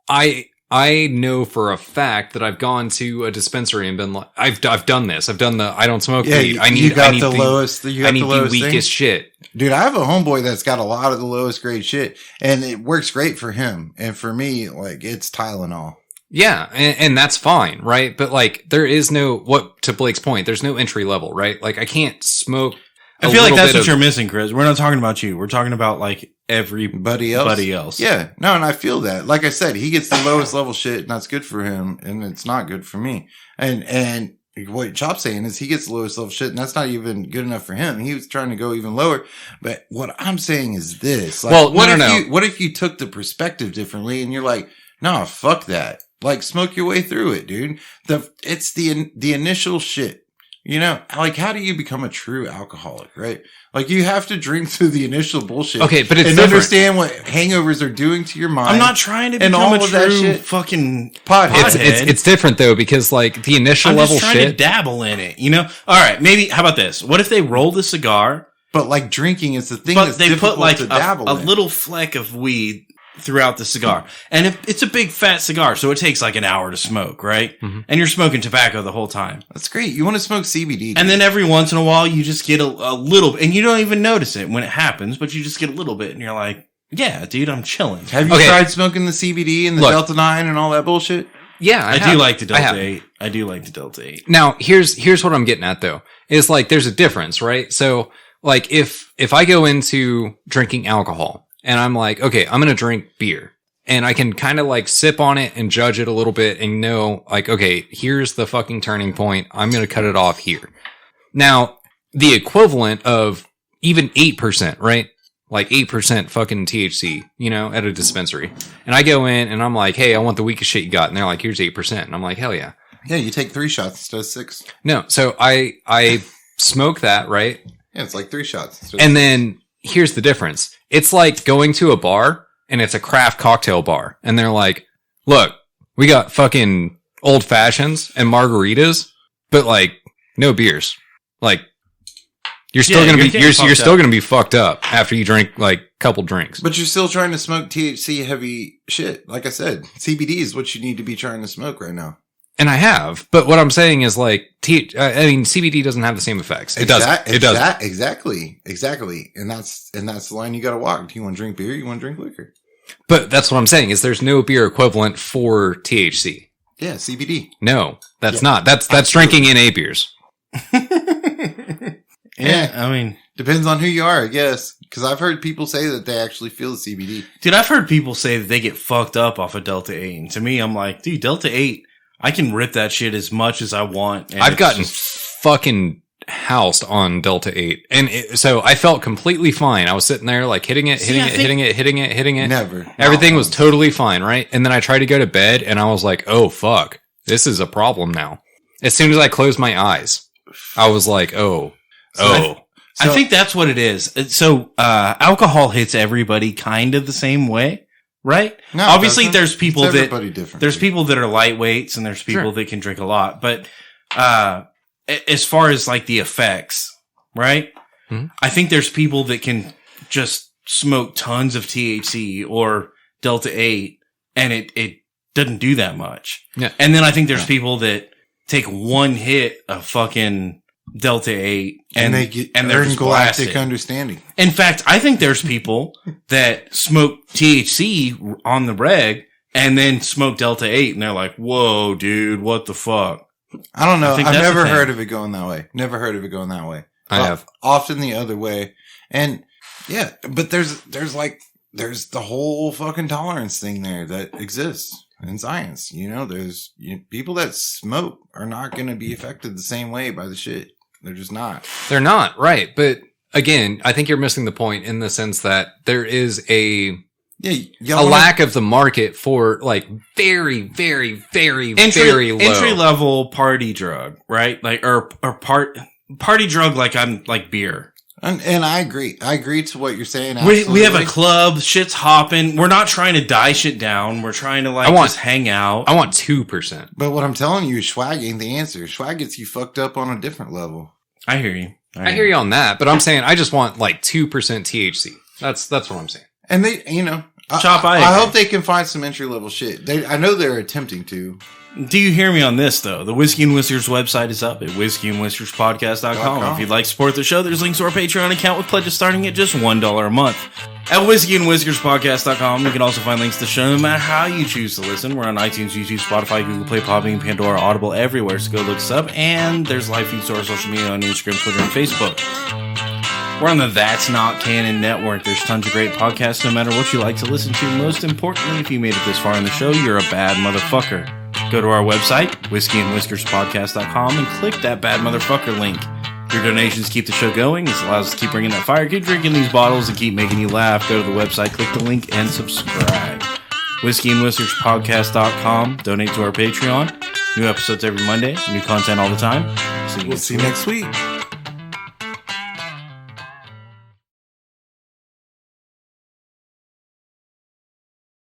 I know for a fact that I've gone to a dispensary and been like, I've done this. I've done the I don't smoke weed. I need the lowest. I need the weakest shit. Dude, I have a homeboy that's got a lot of the lowest grade shit, and it works great for him. And for me, like, it's Tylenol. Yeah, and that's fine, right? But like, there is to Blake's point, there's no entry level, right? Like, I can't smoke. I feel like that's what you're missing, Chris. We're not talking about you. We're talking about like everybody else. Yeah, no, and I feel that. Like I said, he gets the lowest level shit, and that's good for him, and it's not good for me. And what Chop's saying is he gets the lowest level shit, and that's not even good enough for him. He was trying to go even lower. But what I'm saying is this: like, well, what if you took the perspective differently, and you're like, nah, fuck that. Like, smoke your way through it, dude. It's the initial shit. You know, like, how do you become a true alcoholic, right? Like, you have to drink through the initial bullshit. Okay, but it's and different. understand what hangovers are doing to your mind. I'm not trying to And become all a of that true shit. fucking Pothead. It's different though, because like the initial I'm level just trying to shit. dabble in it, you know? All right, maybe, how about this? What if they rolled a cigar, But like drinking is the thing but that's they difficult put like to dabble a in. little fleck of weed throughout the cigar? And if it's a big fat cigar, so it takes like an hour to smoke, right? Mhm. And you're smoking tobacco the whole time. That's great. You want to smoke CBD. And then every once in a while, you just get a little, and you don't even notice it when it happens, but you just get a little bit, and you're like, yeah, dude, I'm chilling. have you Okay. tried smoking the CBD and the Look. Delta 9 and all that bullshit? Yeah, I do have. like the I Delta have. 8. I do like the Delta 8. Now, here's what I'm getting at though. Is like there's a difference, right? So like if I go into drinking alcohol and I'm like, okay, I'm going to drink beer and I can kind of like sip on it and judge it a little bit and know like, okay, here's the fucking turning point. I'm going to cut it off here. Now, the equivalent of even 8%, right? Like 8% fucking THC, at a dispensary. And I go in and I'm like, hey, I want the weakest shit you got. And they're like, here's 8%. And I'm like, hell yeah. Yeah, you take 3 shots instead of 6. No. So I smoke that, right? Yeah, it's like 3 shots. instead of And 6. then here's the difference. It's like going to a bar and it's a craft cocktail bar. And they're like, look, we got fucking old fashions and margaritas, but like no beers. Like you're still Yeah, going to you're be, getting you're fucked still up. going to be fucked up after you drink like a couple drinks. But you're still trying to smoke THC heavy shit. Like I said, CBD is what you need to be trying to smoke right now. And I have, but what I'm saying is like, CBD doesn't have the same effects. It doesn't. It doesn't. Exactly. And that's the line you got to walk. Do you want to drink beer? You want to drink liquor? But that's what I'm saying is there's no beer equivalent for THC. Yeah, CBD. No, that's Yeah, not. That's drinking NA beers. Yeah, I mean, Depends on who you are, I guess. Because I've heard people say that they actually feel the CBD. dude, I've heard people say that they get fucked up off of Delta 8. And to me, I'm like, dude, Delta 8, I can rip that shit as much as I want. And I've it's gotten just- fucking housed on Delta 8. And so I felt completely fine. I was sitting there like hitting it. Never. Everything Not was once. totally fine, right? And then I tried to go to bed and I was like, oh fuck, this is a problem now. As soon as I closed my eyes, I was like, I think that's what it is. So, alcohol hits everybody kind of the same way, right? No, it Obviously, doesn't. there's people It's that everybody different. there's people that are lightweights and there's people Sure. that can drink a lot. But as far as like the effects, right? Mhm. I think there's people that can just smoke tons of THC or Delta 8 and it doesn't do that much. Yeah. And then I think there's people that take one hit of fucking Delta 8 and they get and they're earn just galactic blasted. understanding. In fact, I think there's people that smoke THC on the reg and then smoke Delta 8 and they're like, whoa, dude, what the fuck? I don't know. I think I've that's never the thing. heard of it going that way. Never heard of it going that way. I have. Often the other way. And yeah, but there's the whole fucking tolerance thing there that exists in science. You know, people that smoke are not going to be affected the same way by the shit. They're just not. They're not, right. But again, I think you're missing the point in the sense that there is a lack of the market for like very, very, very, very low. Entry level party drug, right? Like, or party drug like beer. And I agree. I agree to what you're saying. We have a club, shit's hopping. We're not trying to die shit down. We're trying to just hang out. I want 2%. But what I'm telling you, swag ain't the answer. Swag gets you fucked up on a different level. I hear you. I hear you on that, but I'm saying I just want like 2% THC. That's what I'm saying. And they, I hope they can find some entry level shit. I know they're attempting to. Do you hear me on this, though? The Whiskey and Whiskers website is up at whiskeyandwhiskerspodcast.com. If you'd like to support the show, there's links to our Patreon account with pledges starting at just $1 a month. At whiskeyandwhiskerspodcast.com, you can also find links to the show no matter how you choose to listen. We're on iTunes, YouTube, Spotify, Google Play, Podbean, Pandora, Audible, everywhere, so go look us up. And there's live feeds to our social media on Instagram, Twitter, and Facebook. We're on the That's Not Canon Network. There's tons of great podcasts no matter what you like to listen to. Most importantly, if you made it this far in the show, you're a bad motherfucker. Go to our website, whiskeyandwhiskerspodcast.com, and click that bad motherfucker link. Your donations keep the show going. This allows us to keep bringing that fire, keep drinking these bottles, and keep making you laugh. Go to the website, click the link, and subscribe. Whiskeyandwhiskerspodcast.com. Donate to our Patreon. New episodes every Monday. New content all the time. We'll see you next week.